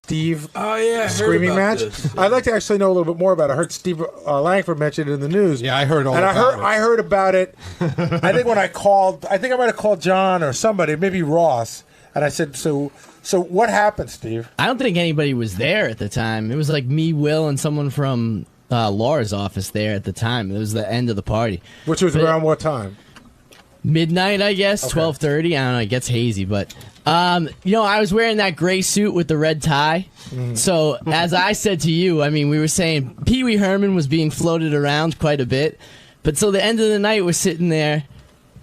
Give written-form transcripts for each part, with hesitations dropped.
Steve screaming match. This. I'd like to actually know a little bit more about it. I heard Steve Langford mention it in the news. Yeah, I heard all about it. I heard about it. I think when I might have called John or somebody, maybe Ross, and I said, so what happened, Steve? I don't think anybody was there at the time. It was like me, Will, and someone from Laura's office there at the time. It was the end of the party. Which was around what time? Midnight, I guess, Okay. 12:30. I don't know. It gets hazy, but I was wearing that gray suit with the red tie. Mm-hmm. So as I said to you, I mean, we were saying Pee Wee Herman was being floated around quite a bit, but so the end of the night we're sitting there,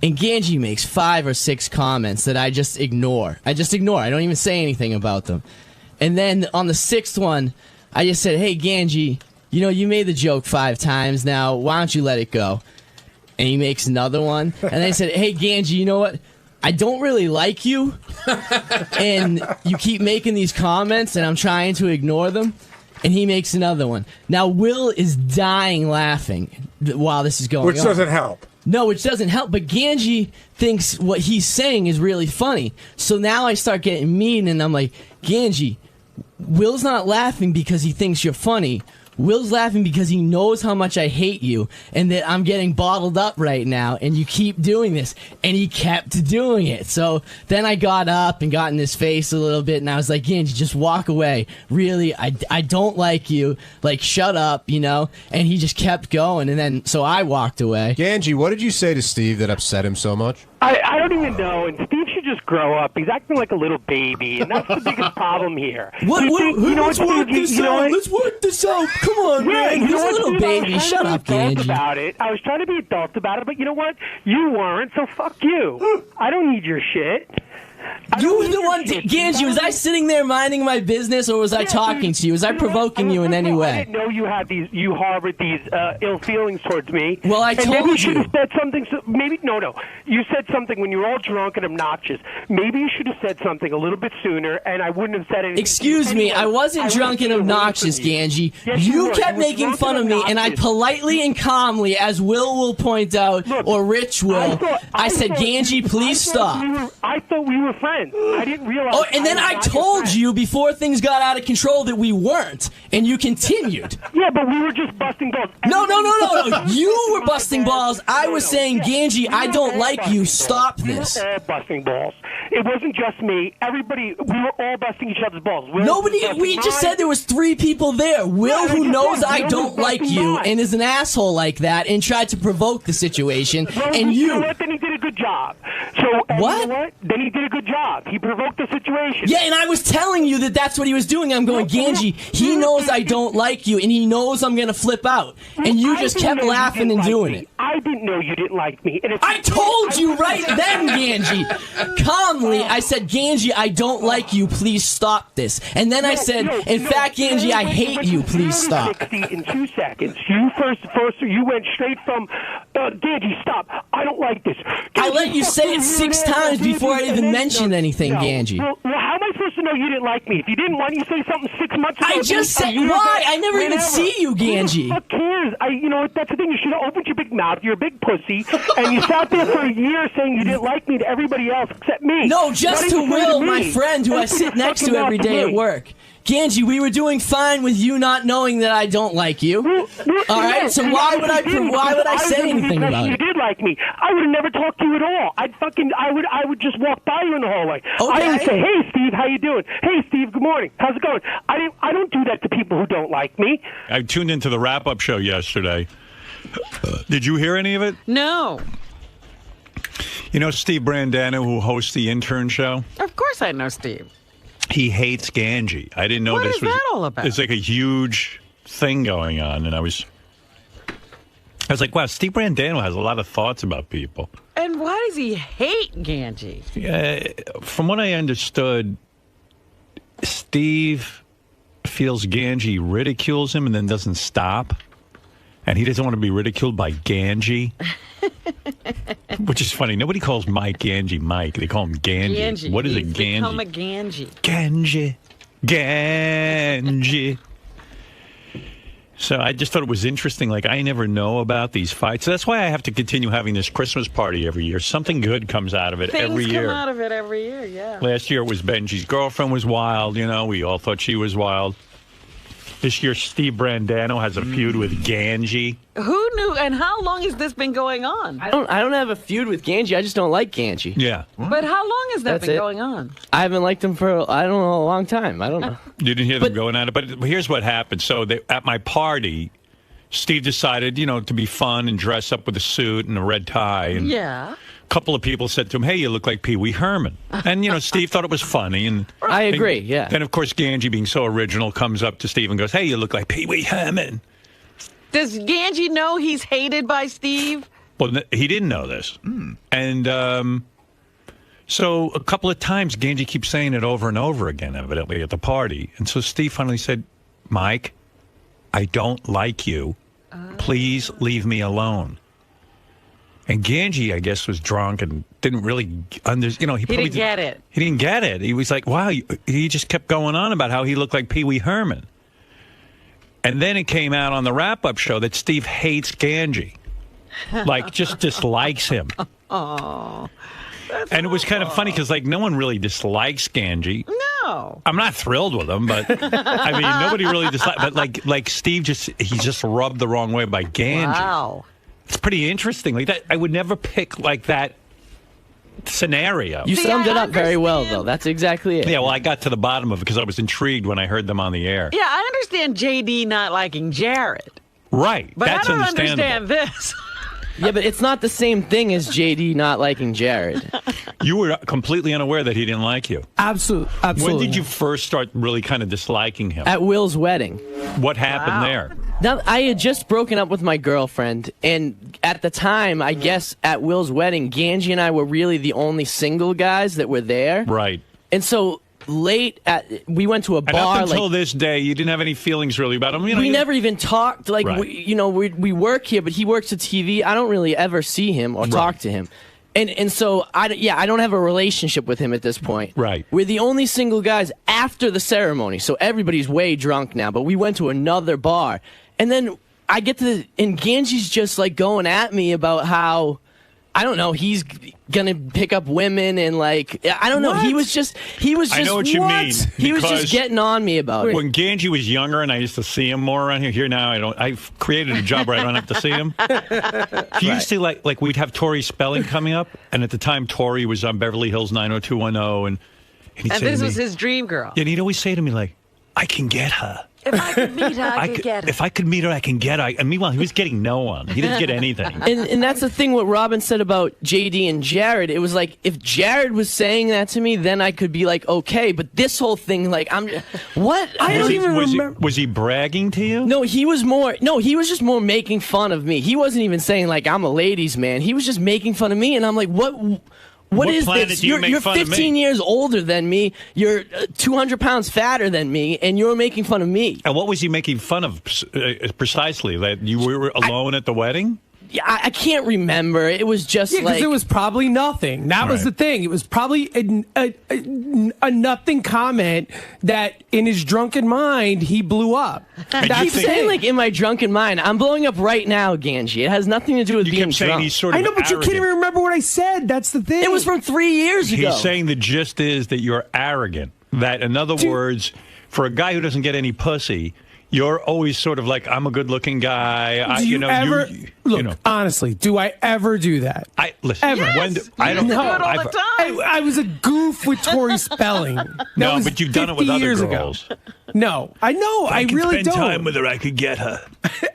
and Ganji makes 5 or 6 comments that I just ignore. I don't even say anything about them. And then on the 6th one, I just said, "Hey Ganji, you made the joke 5 times. Now why don't you let it go?" And he makes another one. And I said, "Hey, Ganji, you know what? I don't really like you. And you keep making these comments, and I'm trying to ignore them." And he makes another one. Now, Will is dying laughing while this is going on. Which doesn't help. No, which doesn't help. But Ganji thinks what he's saying is really funny. So now I start getting mean, and I'm like, "Ganji, Will's not laughing because he thinks you're funny. Will's laughing because he knows how much I hate you and that I'm getting bottled up right now, and you keep doing this." And he kept doing it. So then I got up and got in his face a little bit, and I was like, "Ganji, just walk away. Really, I don't like you. Like, shut up, And he just kept going, and then so I walked away. Ganji, what did you say to Steve that upset him so much? I don't even know, and Steve should just grow up. He's acting like a little baby, and that's the biggest problem here. Let's work this out. Come on, man. He's a little baby. Shut up, Ganji. I was trying to be adult about it, but you know what? You weren't, so fuck you. I don't need your shit. You were the one, Ganji. Was I sitting there minding my business, or was I talking to you? Was I provoking you in any way? I didn't know you harbored these ill feelings towards me. Well, I told maybe you. You should have said something. No. You said something when you were all drunk and obnoxious. Maybe you should have said something a little bit sooner, and I wouldn't have said anything. Excuse me, I wasn't drunk and obnoxious, Ganji. You kept making fun of me, and I politely and calmly, as Will point out, or Rich will, I said, "Ganji, please stop." I thought we were friends. I didn't realize. Oh, and then I told you before things got out of control that we weren't, and you continued. Yeah, but we were just busting balls. No. You were busting balls. I was saying, "Ganji, I don't like you. Stop this." We were all busting balls. It wasn't just me. Everybody, we were all busting each other's balls. We just said there was 3 people there. Will, who knows I don't like you and is an asshole like that, and tried to provoke the situation, and you. You know what? Then he did a good job. So what? You know what? Then he did a good job. He provoked the situation. Yeah, and I was telling you that that's what he was doing. I'm going, "Ganji, he knows I don't like you, and he knows I'm going to flip out." And you just kept laughing and doing it. I didn't know you didn't like me. And I told you right then, Ganji. Calmly, I said, "Ganji, I don't like you. Please stop this." And then I said, "In fact, Ganji, I hate you. Please stop." 60 in 2 seconds. You you went straight from, "Ganji, stop. I don't like this." I let you say it 6 times before I even mentioned anything, Ganji. Well, how am I supposed to know you didn't like me? If you didn't, why didn't you say something 6 months ago? I just said, why? I never even see you, Ganji. Who cares? That's the thing. You should have opened your big mouth. You're a big pussy. And you sat there for a year saying you didn't like me to everybody else except me. No, just to Will, my friend, who I sit next to every day at work. Ganji, we were doing fine with you not knowing that I don't like you. All right, so why would I say anything about it? You did like me. I would have never talked to you at all. I would just walk by you in the hallway. Okay. I would say, "Hey, Steve, how you doing? Hey, Steve, good morning. How's it going?" I don't do that to people who don't like me. I tuned into the wrap-up show yesterday. Did you hear any of it? No. You know Steve Brandano, who hosts the Intern show? Of course I know Steve. He hates Ganji. I didn't know What this is was that all about? It's like a huge thing going on, and I was like, wow, Steve Brandano has a lot of thoughts about people. And why does he hate Ganji? From what I understood, Steve feels Ganji ridicules him and then doesn't stop. And he doesn't want to be ridiculed by Ganji. Which is funny. Nobody calls Mike Ganji Mike. They call him Ganji. Ganji. What is a He's Ganji? become a Ganji. Ganji. So I just thought it was interesting. Like, I never know about these fights. That's why I have to continue having this Christmas party every year. Something good comes out of it every year. Things come out of it every year, yeah. Last year it was Benji's girlfriend was wild. You know, we all thought she was wild. This year, Steve Brandano has a feud with Ganji. Who knew? And how long has this been going on? I don't have a feud with Ganji. I just don't like Ganji. Yeah. But how long has that That's been it. going on? I haven't liked him for, I don't know, a long time. I don't know. You didn't hear them going at it. But here's what happened. So at my party, Steve decided, you know, to be fun and dress up with a suit and a red tie. And Yeah. a couple of people said to him, hey, you look like Pee Wee Herman. And, you know, Steve thought it was funny. And I agree, yeah. Then, of course, Ganji, being so original, comes up to Steve and goes, hey, you look like Pee Wee Herman. Does Ganji know he's hated by Steve? Well, he didn't know this. And so a couple of times, Ganji keeps saying it over and over again, evidently, at the party. And so Steve finally said, Mike, I don't like you. Please leave me alone. And Ganji, I guess, was drunk and didn't really understand. You know, He didn't get it. He didn't get it. He was like, wow. He just kept going on about how he looked like Pee Wee Herman. And then it came out on the wrap-up show that Steve hates Ganji. Like, just dislikes him. Oh. And it was kind of funny because, like, no one really dislikes Ganji. No. I'm not thrilled with him, but I mean, nobody really dislikes. But like Steve he's just rubbed the wrong way by Ganji. Wow. It's pretty interesting. Like that, I would never pick like that scenario. You See, summed I it up very well, understand. though. That's exactly it. Yeah, well, I got to the bottom of it because I was intrigued when I heard them on the air. Yeah, I understand JD not liking Jared. Right. But That's I don't understandable. understand this. Yeah, but it's not the same thing as JD not liking Jared. You were completely unaware that he didn't like you. Absolutely. When did you first start really kind of disliking him? At Will's wedding. What happened there? Now, I had just broken up with my girlfriend, and at the time, I guess, at Will's wedding, Ganji and I were really the only single guys that were there. Right. And so we went to a And bar. up until this day, you didn't have any feelings really about him. You know, We you- never even talked. Like, Right. we work here, but he works at TV. I don't really ever see him or talk to him. And so, I don't have a relationship with him at this point. Right. We're the only single guys after the ceremony, so everybody's way drunk now, but we went to another bar. And then I get and Ganji's just, like, going at me about how, I don't know, he's gonna pick up women and, like, I don't know. What? He was just I know what you mean. He was because just getting on me about it. When Ganji was younger and I used to see him more around here. Here now, I've created a job where I don't have to see him. He used to like we'd have Tori Spelling coming up, and at the time Tori was on Beverly Hills 90210, and he'd And say this to was me, his dream girl. and he'd always say to me like, "I can get her. If I could meet her, I could get her. If I could meet her, I can get her." And meanwhile, he was getting no one. He didn't get anything. And that's the thing what Robin said about JD and Jared. It was like, if Jared was saying that to me, then I could be like, okay. But this whole thing, like, what? I don't even remember. Was he bragging to you? No, he was just more making fun of me. He wasn't even saying, like, I'm a ladies' man. He was just making fun of me. And I'm like, What is planet this? do you You're, make you're fun of 15 me? years older than me. You're 200 pounds fatter than me. And you're making fun of me. And what was he making fun of precisely? That you were alone at the wedding? Yeah, I can't remember. It was just Yeah, because like. it was probably nothing. That was the Right. thing. It was probably a nothing comment that, in his drunken mind, he blew up. And I you keep think- saying, like, in my drunken mind, I'm blowing up right now, Ganji. It has nothing to do with You being kept saying drunk. he's sort of I know, but you can't arrogant. even remember what I said. That's the thing. It was from 3 years ago. He's saying the gist is that you're arrogant. That, in other words, for a guy who doesn't get any pussy, you're always sort of like, I'm a good-looking guy. Do you ever look? you know. Honestly, do I ever do that? Listen. Ever. When Yes, I you don't used to do know. it all I've- the time. I was a goof with Tori Spelling. That No, was but you've done it with 50 other years girls. Ago. No, I know. I really don't. her, I could get her.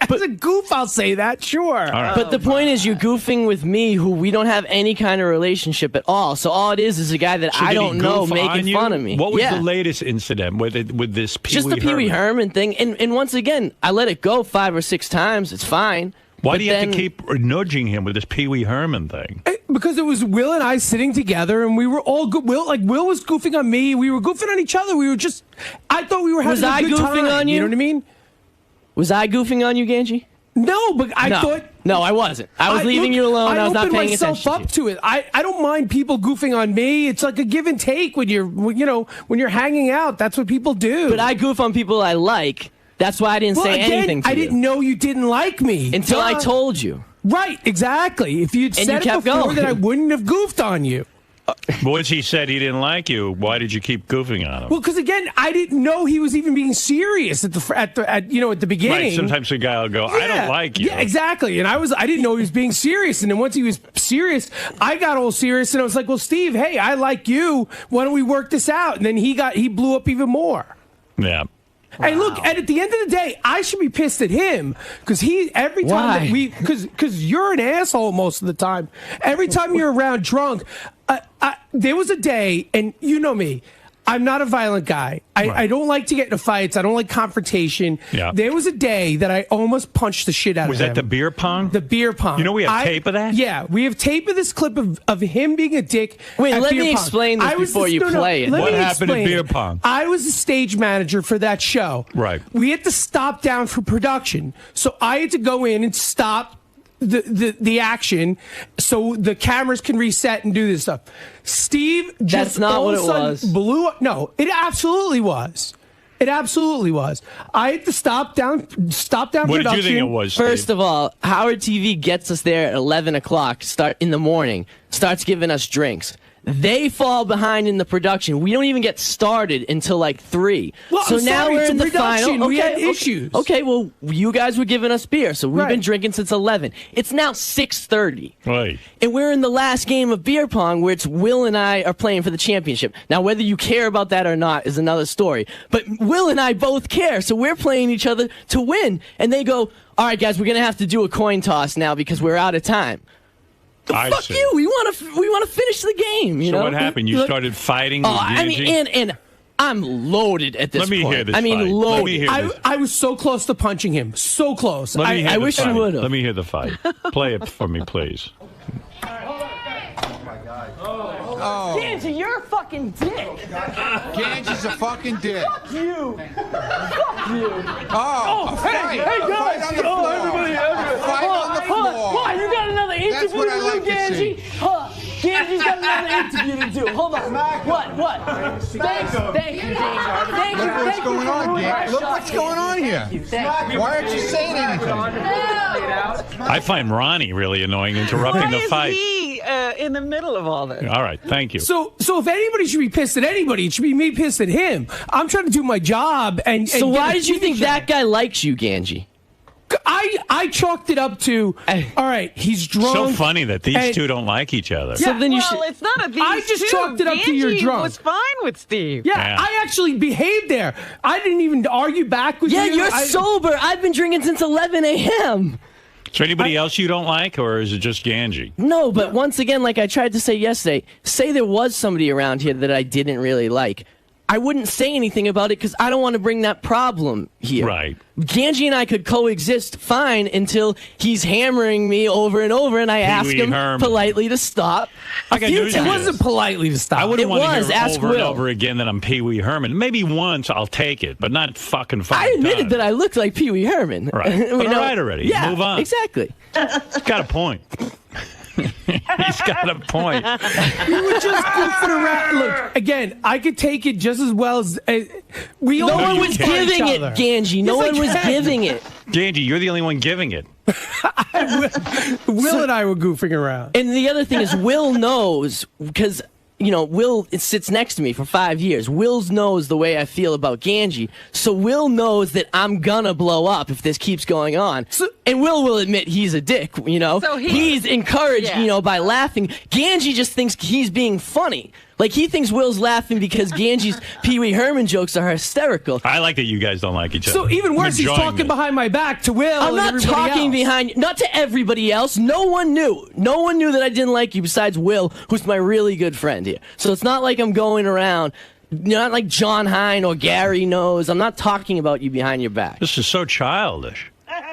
As a goof, I'll say that. Sure. All right. But the point is, you're goofing with me, who we don't have any kind of relationship at all. So all it is a guy that So I did he don't know goof on making you? fun of me. What was Yeah. the latest incident with this Pee Just Wee the Pee Wee Herman? Herman thing. And once again, I let it go 5 or 6 times. It's fine. Why But do you have then- to keep nudging him with this Pee Wee Herman thing? Because it was Will and I sitting together, and we were all good. Will was goofing on me. We were goofing on each other. I thought we were having Was a I good goofing time. on you? You know what I mean? Was I goofing on you, Ganji? No, but I thought. No, I wasn't. I was leaving you alone. I was not opened paying myself attention up to it. I don't mind people goofing on me. It's like a give and take when you're hanging out. That's what people do. But I goof on people I like. That's why I didn't say again, anything to I you. didn't know you didn't like me. Until I told you. Right, exactly. If you'd And said you it kept before, going. then I wouldn't have goofed on you. Once he said he didn't like you, why did you keep goofing on him? Well, because again, I didn't know he was even being serious at the beginning. Right, sometimes the guy will go, I don't like you. Yeah, exactly. And I didn't know he was being serious. And then once he was serious, I got all serious, and I was like, "Well, Steve, hey, I like you. Why don't we work this out?" And then he blew up even more. Yeah. And look, and at the end of the day, I should be pissed at him because every time Why? because you're an asshole most of the time. Every time you're around drunk, there was a day, and you know me. I'm not a violent guy. I don't like to get into fights. I don't like confrontation. Yeah. There was a day that I almost punched the shit out Was of him. that the beer pong? The beer pong. You know we have tape of that? Yeah, we have tape of this clip of him being a dick. Wait, at let beer me pong. explain this I was before the- you no, no, play it. let What me happened at explain beer it. pong? I was the stage manager for that show. Right. We had to stop down for production, so I had to go in and stop the action so the cameras can reset and do this stuff. Steve just That's not all what of a it sudden was. blew up. No, it absolutely was. It absolutely was. I had to stop down What production. did you think it was, Steve? First of all, Howard TV gets us there at 11 o'clock in the morning, starts giving us drinks. They fall behind in the production. We don't even get started until like 3. Well, so I'm now sorry, we're it's in a the production. final. We had issues. Okay, well, you guys were giving us beer, so we've Right. been drinking since 11. It's now 6:30. Right. And we're in the last game of beer pong where it's Will and I are playing for the championship. Now, whether you care about that or not is another story. But Will and I both care, so we're playing each other to win. And they go, all right, guys, we're going to have to do a coin toss now because we're out of time. Fuck see. you. We want to finish the game, you So know? what happened? You Look- started fighting with I mean, Gigi? and I'm loaded at this Let me point. hear this I mean, fight. Let loaded. me hear this. I was so close to punching him. So close. Let me hear I the wish you fight. would've. Let me hear the fight. Play it for me, please. Ganji, you're a fucking dick. Ganji's a fucking dick. Fuck you. Oh, a fight. hey, A guys. fight on the floor. everybody. A fight on the floor. Why? You got another interview That's what I to like do, to Ganji? see. Huh? Ganji's got another interview to do. Hold on. What? Thank you, Ganji. Thank you. Look what's Thank going you for on, ruining Dan. our Look shot, what's going on here. Thank you. Why aren't you saying anything? I find Ronnie really annoying interrupting Why the is fight. he in the middle of all this? All right, thank you. So if anybody should be pissed at anybody, it should be me pissed at him. I'm trying to do my job. So get why a did you TV think show. that guy likes you, Ganji? I chalked it up to, all right, he's drunk. So funny that these and- two don't like each other. So then you well, should. it's not a these I just two. chalked it up to you're Ganji drunk. was fine with Steve. Yeah, Yeah. I actually behaved there. I didn't even argue back with Yeah, you. you're sober. I've been drinking since 11 a.m. Is there anybody else you don't like, or is it just Ganji? No, but once again, like I tried to say yesterday, say there was somebody around here that I didn't really like. I wouldn't say anything about it because I don't want to bring that problem here. Right. Ganji and I could coexist fine until he's hammering me over and over, and I ask Pee-wee him Herman. politely to stop. I got news It for you. wasn't politely to stop. I wouldn't It want to was. hear Ask over and Will. over again that I'm Pee Wee Herman. Maybe once I'll take it, but not fucking five I admitted times. that I looked like Pee Wee Herman. Right. We But all know- right already. Yeah, Move on. Exactly. He's got a point. He's got a point. You were just goofing around. Look, again, I could take it just as well as we all. No one you was can't. giving it, Ganji. No Yes, I one was can. giving it. Ganji, you're the only one giving it. Will and I were goofing around. And the other thing is, Will knows because Will sits next to me for 5 years. Will knows the way I feel about Ganji, so Will knows that I'm gonna blow up if this keeps going on. And Will admit he's a dick. So he's encouraged, Yeah. by laughing. Ganji just thinks he's being funny. Like he thinks Will's laughing because Ganji's Pee Wee Herman jokes are hysterical. I like that you guys don't like each other. So even I'm worse, he's enjoying talking this. behind my back to Will. I'm and not everybody talking else. behind, not to everybody else. No one knew. No one knew that I didn't like you besides Will, who's my really good friend here. So it's not like I'm going around, not like John Hine or Gary knows. I'm not talking about you behind your back. This is so childish.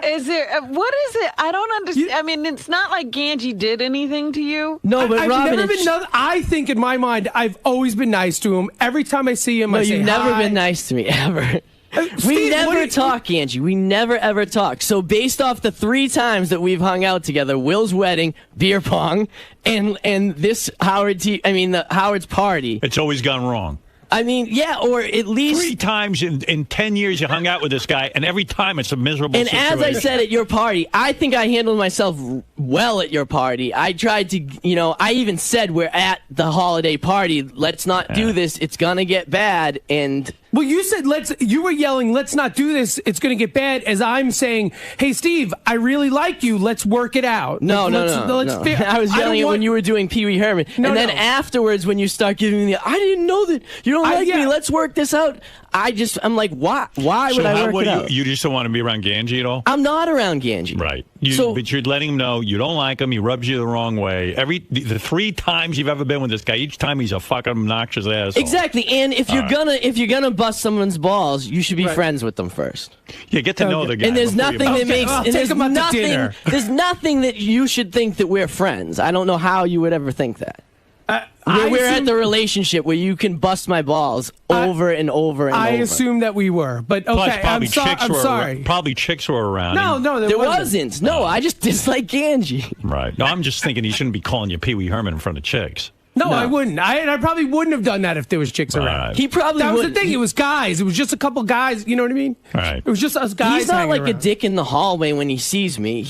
Is there what is it? I don't understand. I mean, it's not like Ganji did anything to you. No, but I've Robin, never it's, been. I think in my mind, I've always been nice to him. Every time I see him, no, I say you've never hi. been nice to me ever. We Steve, what do never you- talk, Angie. We never ever talk. So based off the 3 times that we've hung out together, Will's wedding, beer pong, and this Howard's party. It's always gone wrong. I mean, yeah, or at least 3 times in 10 years you hung out with this guy, and every time it's a miserable And situation. as I said at your party, I think I handled myself well at your party. I tried to, I even said we're at the holiday party. Let's not do this. It's going to get bad. And Well, you said you were yelling, let's not do this. It's going to get bad. As I'm saying, hey, Steve, I really like you. Let's work it out. No. I was yelling it when you were doing Pee Wee Herman. And then afterwards, when you start giving me, I didn't know that you don't like me. Let's work this out. I'm like, why? Why would I work it out? You just don't want to be around Ganji at all? I'm not around Ganji. Right. But you're letting him know you don't like him. He rubs you the wrong way. The 3 times you've ever been with this guy, each time he's a fucking obnoxious asshole. Exactly. And if you're gonna bust someone's balls, you should be friends with them first. Yeah, get to know the guy. And there's nothing that makes. I'll And take him out to dinner. there's nothing that you should think that we're friends. I don't know how you would ever think that. We're at the relationship where you can bust my balls over and over and over. I assumed that we were, but okay, Plus, I'm sorry. Probably chicks were around. No, there wasn't. No, I just dislike Ganji. Right. No, I'm just thinking he shouldn't be calling you Pee Wee Herman in front of chicks. No, I wouldn't. I probably wouldn't have done that if there was chicks around. He probably That was would. the thing. It was guys. It was just a couple guys. You know what I mean? Right. It was just us guys. He's not hanging like a around. dick in the hallway when he sees me.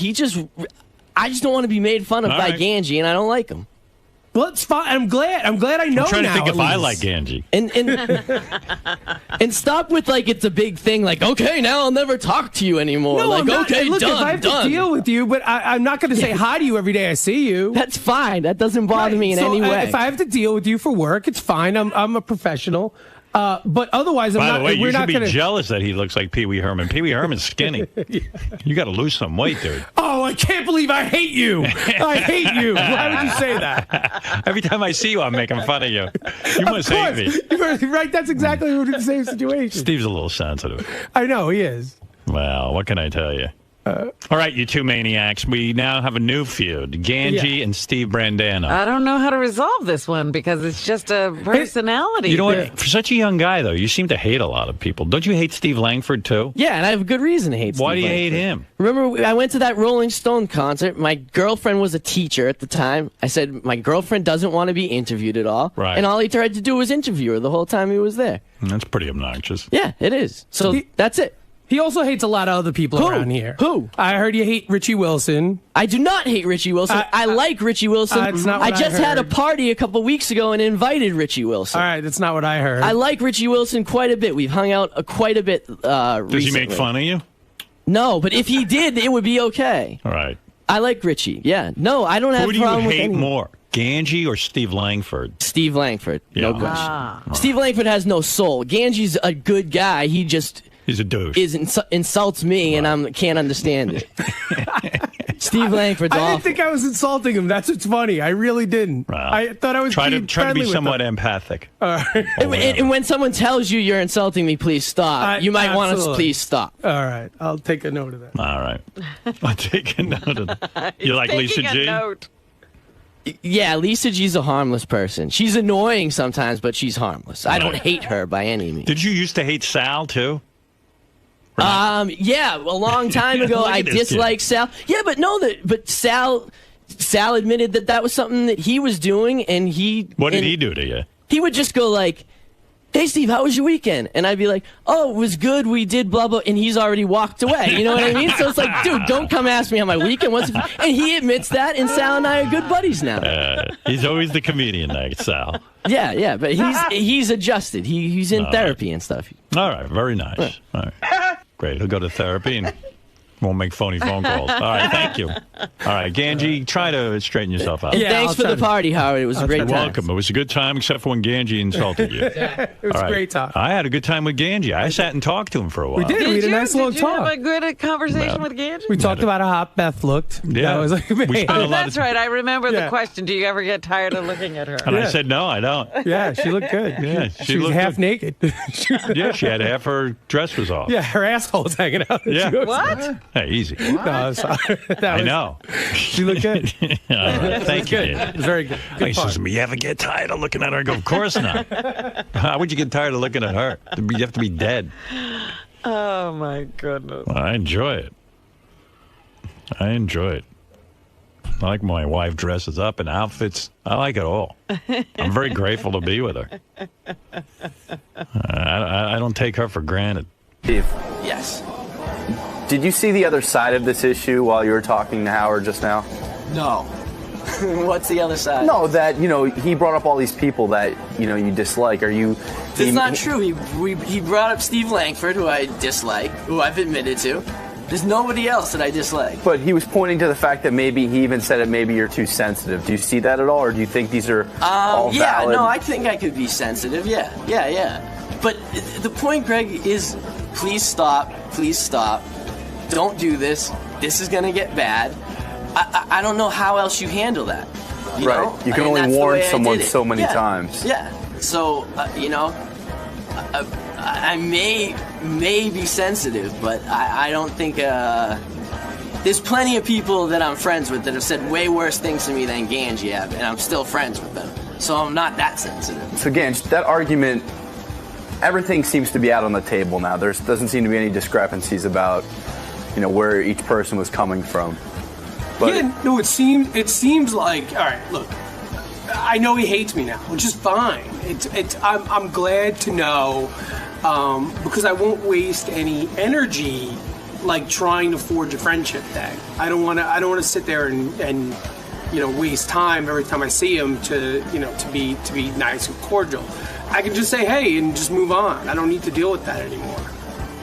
I just don't want to be made fun of by Ganji, and I don't like him. Well, it's fine. I'm glad I know. I'm trying to now, think if at I least. like Ganji. And stop with it's a big thing. Like, okay, now I'll never talk to you anymore. No, like, I'm not. okay, Look, done, if I have done. to deal with you, but I'm not going to say hi to you every day I see you. That's fine. That doesn't bother me in any way. If I have to deal with you for work, it's fine. I'm a professional. But otherwise, By the way, you we're should not be going to. jealous that he looks like Pee Wee Herman. Pee Wee Herman's skinny. You got to lose some weight, dude. Oh, I can't believe I hate you. I hate you. Why would you say that? Every time I see you, I'm making fun of you. You must hate me. Right? That's exactly the same situation. Steve's a little sensitive. I know he is. Well, what can I tell you? All right, you two maniacs. We now have a new feud. Ganji and Steve Brandano. I don't know how to resolve this one because it's just a personality. You know thing. what? For such a young guy, though, you seem to hate a lot of people. Don't you hate Steve Langford, too? Yeah, and I have a good reason to hate Steve Why do you Langford. hate him? Remember, I went to that Rolling Stone concert. My girlfriend was a teacher at the time. I said, my girlfriend doesn't want to be interviewed at all. Right. And all he tried to do was interview her the whole time he was there. That's pretty obnoxious. Yeah, it is. So that's it. He also hates a lot of other people around here. Who? I heard you hate Richie Wilson. I do not hate Richie Wilson. I like Richie Wilson. That's not what I just I had a heard. party a couple weeks ago and invited Richie Wilson. All right, that's not what I heard. I like Richie Wilson quite a bit. We've hung out quite a bit recently. Does he make fun of you? No, but if he did, it would be okay. All right. I like Richie. Yeah. No, I don't have Who a do you problem with hate anyone. more, Ganji or Steve Langford? Steve Langford. No Yeah. question. Steve Langford has no soul. Ganji's a good guy. He just He's a douche. insults me, and I can't understand it. Steve Langford's I awful. didn't think I was insulting him. That's what's funny. I really didn't. Wow. I thought I was try being to be friendly with somewhat him. empathic. And when someone tells you you're insulting me, please stop. You might want to Absolutely. please stop. All right, I'll take a note of that. All right. I'll take a note of that. You like Taking Lisa a G? note. Yeah, Lisa G's a harmless person. She's annoying sometimes, but she's harmless. I don't hate her by any means. Did you used to hate Sal, too? Yeah, a long time ago, Look at I this kid. disliked Sal. Yeah, but Sal admitted that was something that he was doing, and What did he do to you? He would just go like, "Hey, Steve, how was your weekend?" And I'd be like, "Oh, it was good. We did blah blah," and he's already walked away. You know what I mean? So it's like, dude, don't come ask me how my weekend was. And he admits that, and Sal and I are good buddies now. He's always the comedian, like Sal. Yeah, but he's adjusted. He's in therapy and stuff. All right, very nice. All right. Great. He'll go to therapy and won't make phony phone calls. All right, thank you. All right, Ganji, try to straighten yourself out. And Yeah, thanks I'll for try the to- party, Howard. It was a great You're time. welcome. It was a good time, except for when Ganji insulted you. It was All a right. great time. I had a good time with Ganji. I sat and talked to him for a while. We did. We had a nice long Did you have talk. a good conversation with Ganji? We talked about how hot Beth looked. Yeah. That was like, We spent a Oh, lot that's of right. I remember Yeah. the question. Do you ever get tired of looking at her? And I said, no, I don't. yeah, she looked good. Yeah, she was looked half good. naked. Yeah, she had half her dress was off. Yeah, her asshole was hanging out. Yeah. She was- What? Hey, easy. No, sorry. That I was- know. She looked good. All right. Thank you, Good. Ganji. It was very good. He Good part. says to me, you ever get tired of looking at her? I go, of course not. How would you get tired of looking at her? You have to be dead. Oh, my goodness. Well, I enjoy it. I enjoy it. I like my wife dresses up in outfits. I like it all. I'm very grateful to be with her. I don't take her for granted. Steve, Yes. did you see the other side of this issue while you were talking to Howard just now? No. What's the other side? No, that, he brought up all these people that, you dislike. Are you... It's not true. He brought up Steve Langford, who I dislike, who I've admitted to. There's nobody else that I dislike. But he was pointing to the fact that maybe he even said it, maybe you're too sensitive. Do you see that at all, or do you think these are all yeah, valid? no, I think I could be sensitive. Yeah. But the point, Greg, is please stop. Don't do this. This is going to get bad. I don't know how else you handle that. You know? You can only warn someone so many times. Yeah. So, I may be sensitive, but I don't think there's plenty of people that I'm friends with that have said way worse things to me than Ganji have, and I'm still friends with them. So I'm not that sensitive. So Ganj, that argument, everything seems to be out on the table now. There doesn't seem to be any discrepancies about, where each person was coming from. But it seems like, all right, look, I know he hates me now, which is fine. I'm glad to know, because I won't waste any energy like trying to forge a friendship thing. I don't want to sit there and waste time every time I see him to be nice and cordial. I can just say hey and just move on. I don't need to deal with that anymore.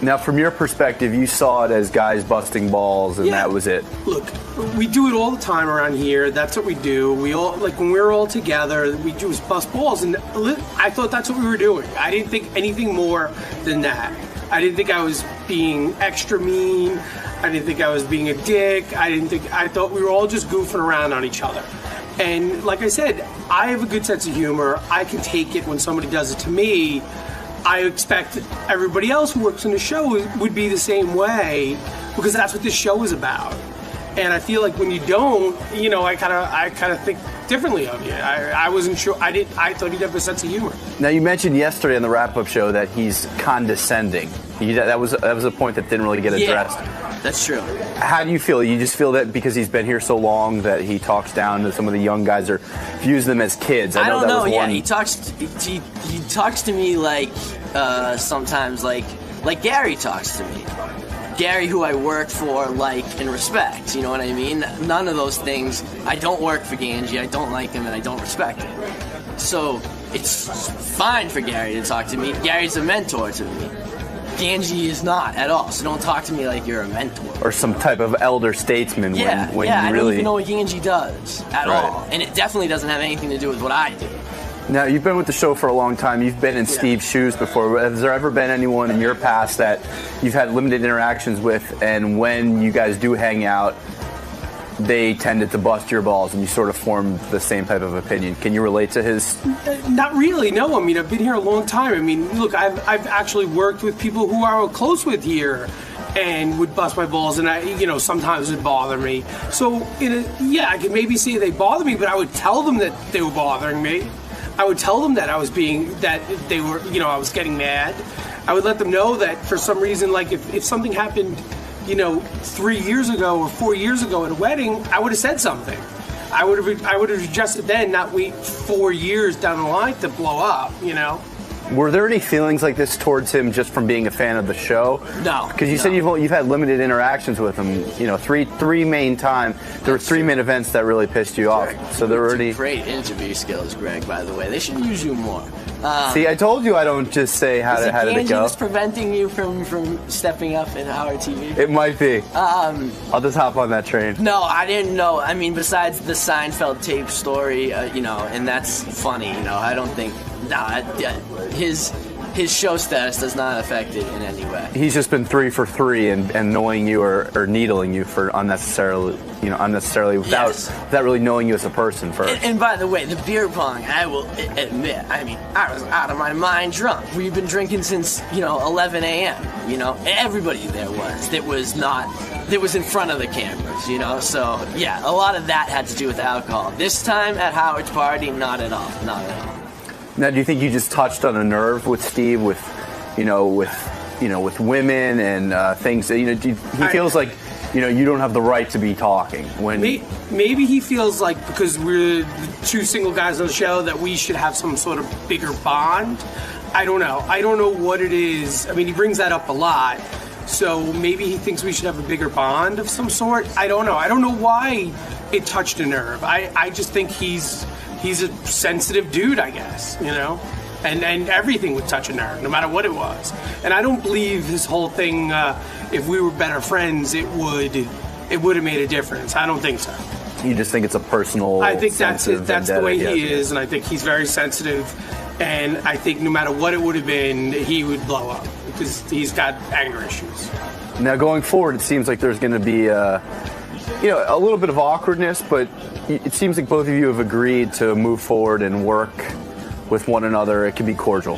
Now, from your perspective, you saw it as guys busting balls, and that was it. Look, we do it all the time around here. That's what we do. We all, like, when we're all together, we just bust balls, and I thought that's what we were doing. I didn't think anything more than that. I didn't think I was being extra mean. I didn't think I was being a dick. I thought we were all just goofing around on each other. And like I said, I have a good sense of humor. I can take it when somebody does it to me. I expect everybody else who works in the show would be the same way, because that's what this show is about. And I feel like when you don't, I kind of think differently of you. I wasn't sure. I thought he'd have a sense of humor. Now, you mentioned yesterday on the wrap-up show that he's condescending. That was a point that didn't really get addressed. Yeah, that's true. How do you feel? You just feel that because he's been here so long that he talks down to some of the young guys, or views them as kids? I don't know. Was one... He talks to me like sometimes like Gary talks to me. Gary, who I work for, like, and respect, you know what I mean? None of those things. I don't work for Ganji, I don't like him, and I don't respect him. So it's fine for Gary to talk to me. Gary's a mentor to me. Ganji is not at all, so don't talk to me like you're a mentor. Or some type of elder statesman when you really... I don't even know what Ganji does at all. And it definitely doesn't have anything to do with what I do. Now, you've been with the show for a long time. You've been in Steve's shoes before. Has there ever been anyone in your past that you've had limited interactions with, and when you guys do hang out, they tended to bust your balls, and you sort of formed the same type of opinion? Can you relate to his? Not really, no. I mean, I've been here a long time. I mean, look, I've actually worked with people who I was close with here and would bust my balls, and sometimes it would bother me. So, I could maybe say they bother me, but I would tell them that they were bothering me. I would tell them that I was I was getting mad. I would let them know that for some reason, like if something happened, 3 years ago or 4 years ago at a wedding, I would have said something. I would have adjusted then, not wait 4 years down the line to blow up, Were there any feelings like this towards him just from being a fan of the show? No. Because you said you've had limited interactions with him. Three main time. There were three main events that really pissed you off. So there were any great interview skills, Greg. By the way, they should use you more. See, I told you I don't just say how did it go. Is preventing you from stepping up at Howard TV? It might be. I'll just hop on that train. No, I didn't know. I mean, besides the Seinfeld tape story, and that's funny. I don't think. His show status does not affect it in any way. He's just been 3 for 3 and annoying you or needling you for unnecessarily without really knowing you as a person first. And by the way, the beer pong, I will admit, I mean, I was out of my mind drunk. We've been drinking since 11 a.m. Everybody there was in front of the cameras. So yeah, a lot of that had to do with alcohol. This time at Howard's party, not at all. Now, do you think you just touched on a nerve with Steve, with women and things? He feels like you don't have the right to be talking. When maybe he feels like because we're the two single guys on the show that we should have some sort of bigger bond. I don't know. I don't know what it is. I mean, he brings that up a lot. So maybe he thinks we should have a bigger bond of some sort. I don't know. I don't know why it touched a nerve. I just think he's a sensitive dude, I guess, And everything would touch a nerve, no matter what it was. And I don't believe his whole thing, if we were better friends, it would have made a difference. I don't think so. You just think it's a personal. I think that's the way he is, is, and I think he's very sensitive. And I think no matter what it would have been, he would blow up because he's got anger issues. Now going forward, it seems like there's going to be a little bit of awkwardness, but it seems like both of you have agreed to move forward and work with one another. It can be cordial.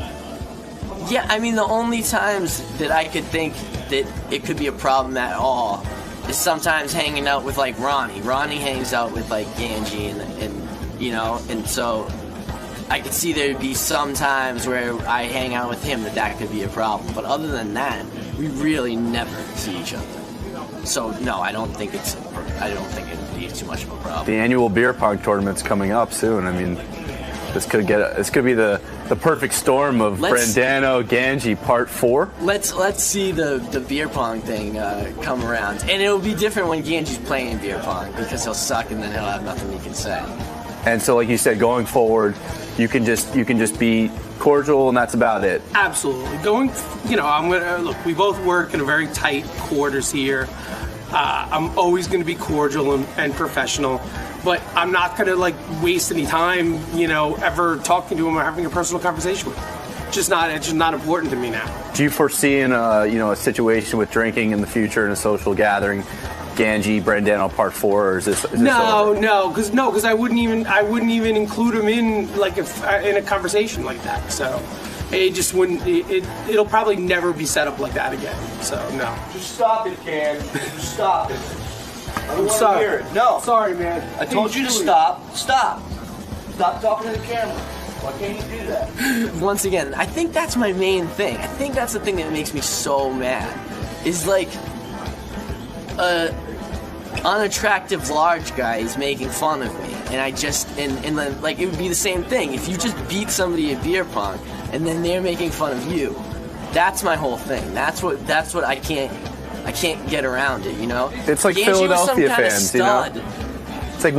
Yeah, I mean, the only times that I could think that it could be a problem at all is sometimes hanging out with, like, Ronnie. Ronnie hangs out with, like, Ganji and so I could see there'd be some times where I hang out with him that could be a problem. But other than that, we really never see each other. So, no, I don't think it'd be too much of a problem. The annual beer pong tournament's coming up soon. I mean, this could be the perfect storm of Brandano Ganji Part 4. Let's see the beer pong thing come around, and it'll be different when Ganji's playing beer pong because he'll suck and then he'll have nothing he can say. And so, like you said, going forward, you can just be cordial, and that's about it. Absolutely. I'm gonna look. We both work in a very tight quarters here. I'm always going to be cordial and professional, but I'm not going to waste any time, ever talking to him or having a personal conversation with him. It's just not important to me now. Do you foresee in a situation with drinking in the future in a social gathering, Ganji Brandano Part 4, or is this No, because I wouldn't even include him in in a conversation like that. So it just wouldn't. It'll probably never be set up like that again. So no. Just stop it, Gan. Just stop it. I don't want to sorry. hear it. No. Sorry, man. I told you to stop. Stop. Stop talking to the camera. Why can't you do that? Once again, I think that's my main thing. I think that's the thing that makes me so mad. Is unattractive large guy is making fun of me, and I just and then it would be the same thing if you just beat somebody at beer pong and then they're making fun of you. That's my whole thing. That's what I can't get around it. It's like Ganji Philadelphia was some fans, It's like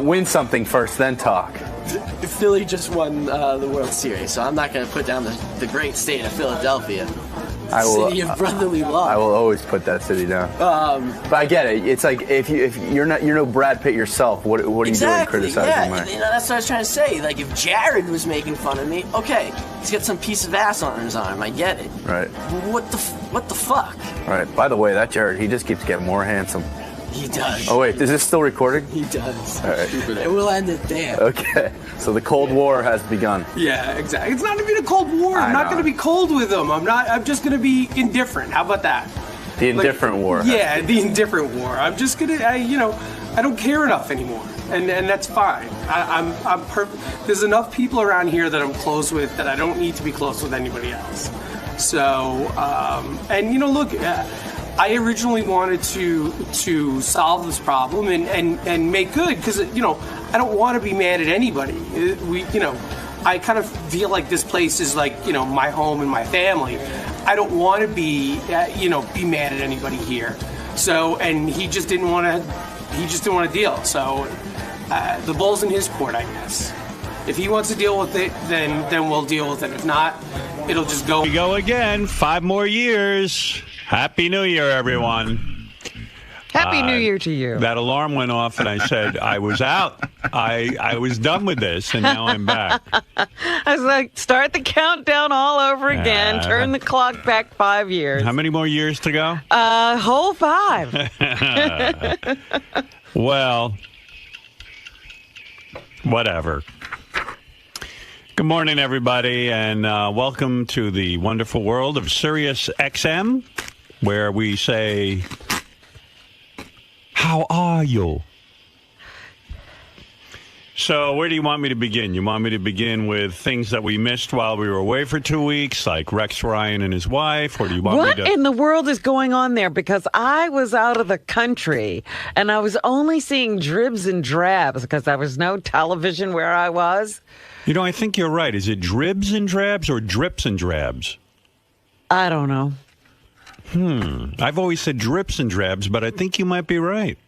win something first, then talk. Philly just won the World Series, so I'm not going to put down the great state of Philadelphia. City of brotherly love. I will always put that city down. But I get it. It's like if you're no Brad Pitt yourself, what are you doing criticizing me? That's what I was trying to say. Like if Jared was making fun of me, okay, he's got some piece of ass on his arm. I get it. Right. What the fuck? Right. By the way, that Jared, he just keeps getting more handsome. He does. Oh wait, is this still recording? He does. All right. And we'll end it there. Okay. So the Cold War has begun. Yeah, exactly. It's not going to be a Cold War. I'm not going to be cold with him. I'm just going to be indifferent. How about that? The indifferent war. Yeah, the indifferent war. I'm just going to, I don't care enough anymore. And that's fine. I'm perfect. There's enough people around here that I'm close with that I don't need to be close with anybody else. So, look, I originally wanted to solve this problem and make good because, I don't want to be mad at anybody. I kind of feel like this place is like, my home and my family. I don't want to be mad at anybody here. So, and he just didn't want to deal. So, the ball's in his court, I guess. If he wants to deal with it, then we'll deal with it. If not, it'll just go. We go again. 5 more years. Happy New Year, everyone. Happy New Year to you. That alarm went off, and I said I was out. I was done with this, and now I'm back. I was like, start the countdown all over again. Turn the clock back 5 years. How many more years to go? Whole 5. Well, whatever. Good morning, everybody, and welcome to the wonderful world of Sirius XM, where we say, how are you? So where do you want me to begin? You want me to begin with things that we missed while we were away for 2 weeks, like Rex Ryan and his wife, or do you want What me to... in the world is going on there? Because I was out of the country and I was only seeing dribs and drabs because there was no television where I was. You know, I think you're right. Is it dribs and drabs or drips and drabs? I don't know. I've always said drips and drabs, but I think you might be right.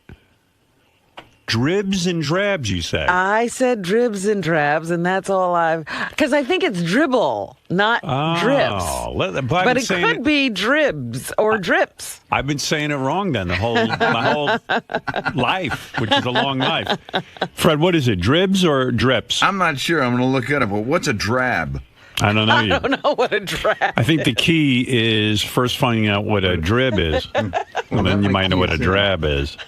Dribs and drabs, you say? I said dribs and drabs, and that's all because I think it's dribble, not drips. But it could be dribs or drips. I've been saying it wrong then my whole life, which is a long life. Fred, what is it, dribs or drips? I'm not sure. I'm going to look it up. But what's a drab? I don't know. I don't know what a drab I think the key is first finding out what a drib is, and then you might know what a drab is.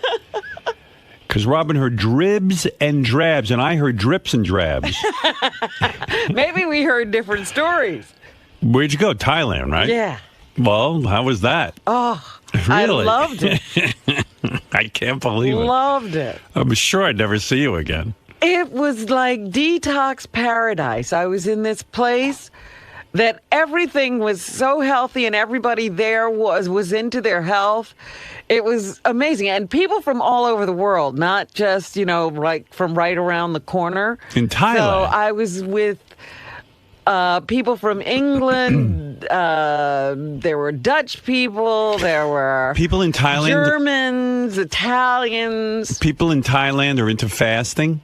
Because Robin heard dribs and drabs, and I heard drips and drabs. Maybe we heard different stories. Where'd you go? Thailand, right? Yeah. Well, how was that? Oh, Really? I loved it. I can't believe it. Loved it. I'm sure I'd never see you again. It was like detox paradise. I was in this place that everything was so healthy and everybody there was into their health. It was amazing. And people from all over the world, not just, like from right around the corner. In Thailand. So I was with people from England. There were Dutch people. There were people in Thailand. Germans, Italians. People in Thailand are into fasting?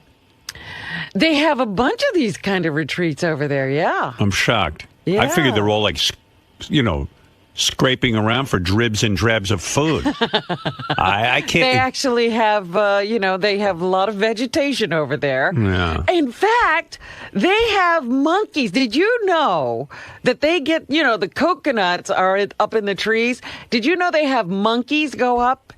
They have a bunch of these kind of retreats over there, yeah. I'm shocked. Yeah. I figured they're all like, scraping around for dribs and drabs of food. I can't. They actually have, they have a lot of vegetation over there. Yeah. In fact, they have monkeys. Did you know that they get, the coconuts are up in the trees? Did you know they have monkeys go up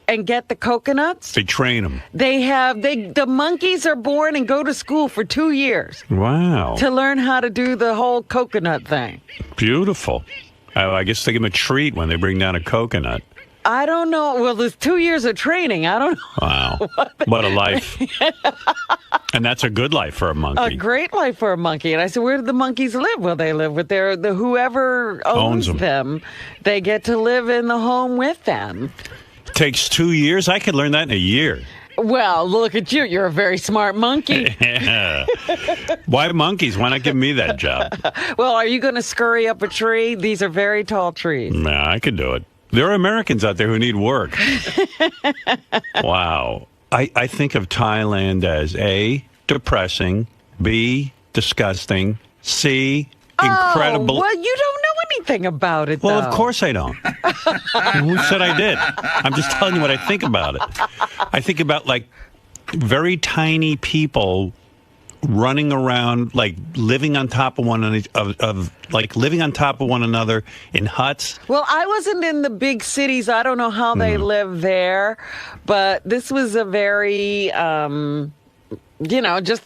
and get the coconuts? They train them. The monkeys are born and go to school for 2 years. Wow. To learn how to do the whole coconut thing. Beautiful. I guess they give them a treat when they bring down a coconut. I don't know. Well, there's 2 years of training. I don't know. Wow. What a life. And that's a good life for a monkey. A great life for a monkey. And I said, where do the monkeys live? Well, they live with whoever owns them. They get to live in the home with them. Takes 2 years? I could learn that in a year. Well, look at you. You're a very smart monkey. Why monkeys? Why not give me that job? Well, are you going to scurry up a tree? These are very tall trees. Nah, I could do it. There are Americans out there who need work. Wow. I think of Thailand as A, depressing, B, disgusting, C, incredible. Well, you don't know anything about it, Well, though. of course I don't. Who said I did? I'm just telling you what I think about it. I think about, like, very tiny people running around, like, living on top of one another in huts. Well, I wasn't in the big cities. I don't know how they live there, but this was a very, just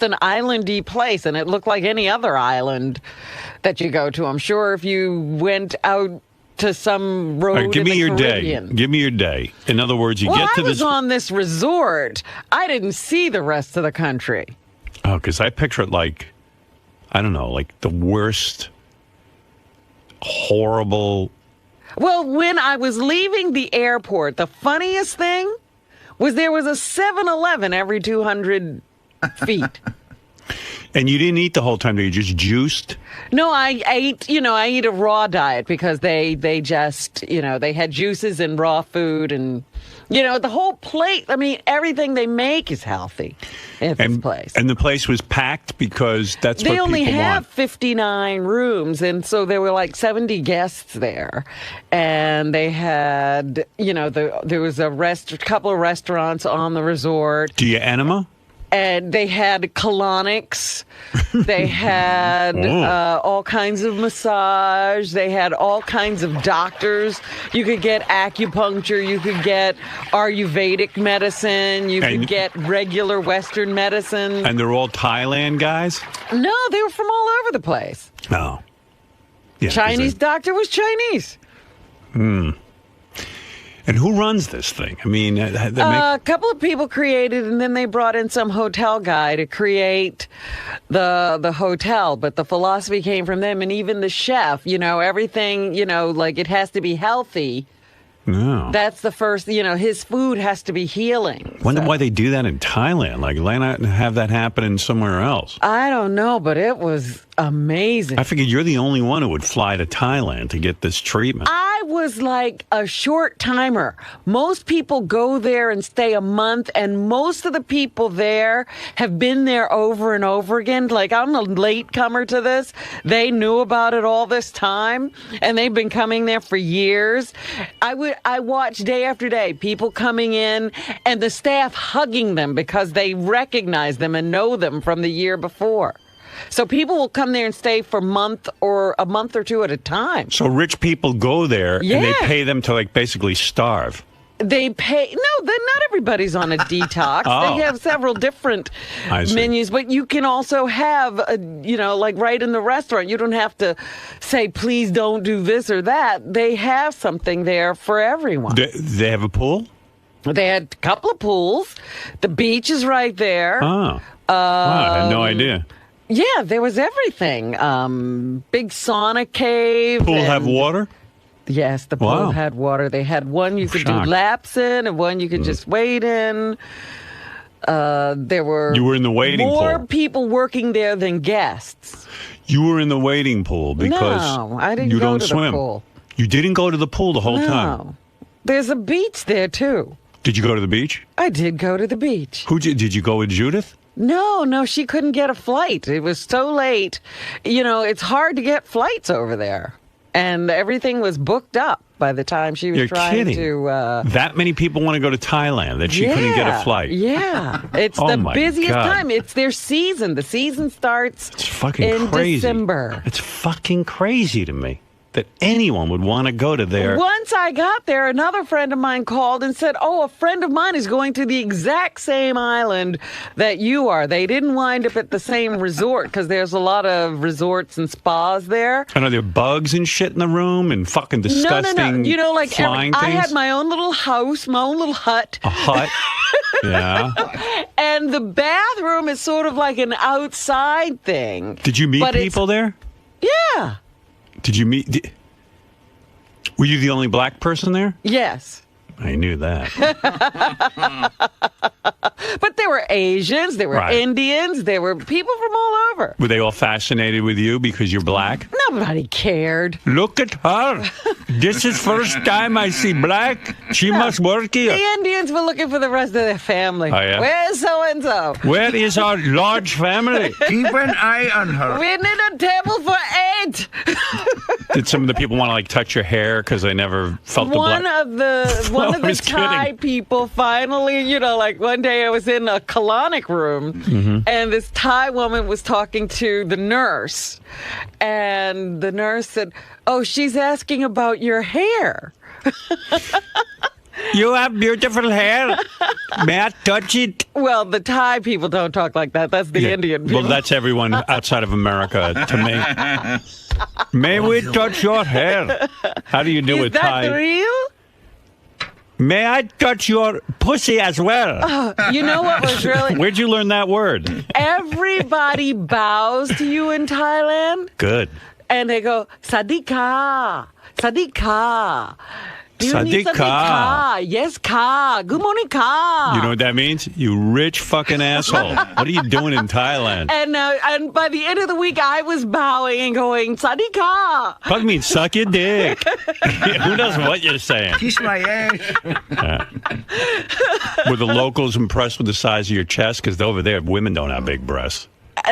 an islandy place, and it looked like any other island that you go to. I'm sure if you went out to some road All right, give in me the your Caribbean. day. Give me your day. In other words, you Well, get to I was this. on this resort. I didn't see the rest of the country. Oh, because I picture it like, I don't know, like the worst, horrible. Well, when I was leaving the airport, the funniest thing was there was a 7-Eleven every 200 feet. And you didn't eat the whole time. You just juiced. No, I ate a raw diet because they just, they had juices and raw food and, the whole plate. I mean, everything they make is healthy at this place. And the place was packed because that's what They people only have want. 59 rooms, and so there were like 70 guests there. And they had, there was a couple of restaurants on the resort. Do you enema? And they had colonics. They had all kinds of massage. They had all kinds of doctors. You could get acupuncture. You could get Ayurvedic medicine. You could get regular Western medicine. And they're all Thailand guys? No, they were from all over the place. No. Yeah, Chinese doctor was Chinese. And who runs this thing? I mean, A couple of people created, and then they brought in some hotel guy to create the hotel. But the philosophy came from them, and even the chef. Everything. Like it has to be healthy. no. That's the first. His food has to be healing. Wonder why they do that in Thailand. Like, why not have that happen in somewhere else? I don't know, but it was amazing. I figured you're the only one who would fly to Thailand to get this treatment. I was like a short timer. Most people go there and stay a month, and most of the people there have been there over and over again. Like, I'm a latecomer to this. They knew about it all this time, and they've been coming there for years. I watch day after day people coming in and the staff hugging them because they recognize them and know them from the year before. So people will come there and stay for a month or two at a time. So rich people go there and they pay them to like basically starve. They pay. No, not everybody's on a detox. Oh. They have several different I see. menus, but you can also have, like right in the restaurant. You don't have to say, please don't do this or that. They have something there for everyone. They have a pool? They had a couple of pools. The beach is right there. Oh. Wow, I had no idea. Yeah, there was everything. Big sauna cave. Pool have water? Yes, the pool Wow. had water. They had one you could Shocked. do laps in and one you could just wade in. There were You were in the wading more pool. people working there than guests. You were in the wading pool because No, I didn't you go don't to the swim. pool. You didn't go to the pool the whole No. time. There's a beach there too. Did you go to the beach? I did go to the beach. Did you go with Judith? No, she couldn't get a flight. It was so late. It's hard to get flights over there. And everything was booked up by the time she was You're trying kidding. to... That many people want to go to Thailand that she couldn't get a flight. Yeah. It's Oh the my busiest God. time. It's their season. The season starts in Crazy. December. It's fucking crazy to me that anyone would want to go to there. Once I got there, another friend of mine called and said, a friend of mine is going to the exact same island that you are. They didn't wind up at the same resort because there's a lot of resorts and spas there. And are there bugs and shit in the room and fucking disgusting No. flying I things? had my own little house, my own little hut. A hut? Yeah. And the bathroom is sort of like an outside thing. Did you meet But it's- people there? Yeah. Did you meet... Were you the only black person there? Yes. I knew that. But there were Asians, there were Right. Indians, there were people from all over. Were they all fascinated with you because you're black? Nobody cared. Look at her. This is first time I see black. She must work here. The Indians were looking for the rest of their family. Oh, yeah? Where's so-and-so? Where is our large family? Keep an eye on her. We need a table for 8. Did some of the people want to like touch your hair because they never felt the One black? of the I was Thai kidding. people finally, like one day I was in a colonic room Mm-hmm. and this Thai woman was talking to the nurse and the nurse said, she's asking about your hair. You have beautiful hair. May I touch it? Well, the Thai people don't talk like that. That's the Yeah. Indian people. Well, that's everyone outside of America to me. May we touch your hair? How do you do Is with that Thai? real? May I touch your pussy as well? You know what was really... Where'd you learn that word? Everybody bows to you in Thailand, Good. and they go, Sadika, Sadika. Do you need Sadika. Sadika? Yes, ka. Good morning, ka. You know what that means? You rich fucking asshole. What are you doing in Thailand? And by the end of the week, I was bowing and going, Sadika. Fuck means suck your dick. Who knows what you're saying? Kiss my ass. Were the locals impressed with the size of your chest? Because over there, women don't have big breasts.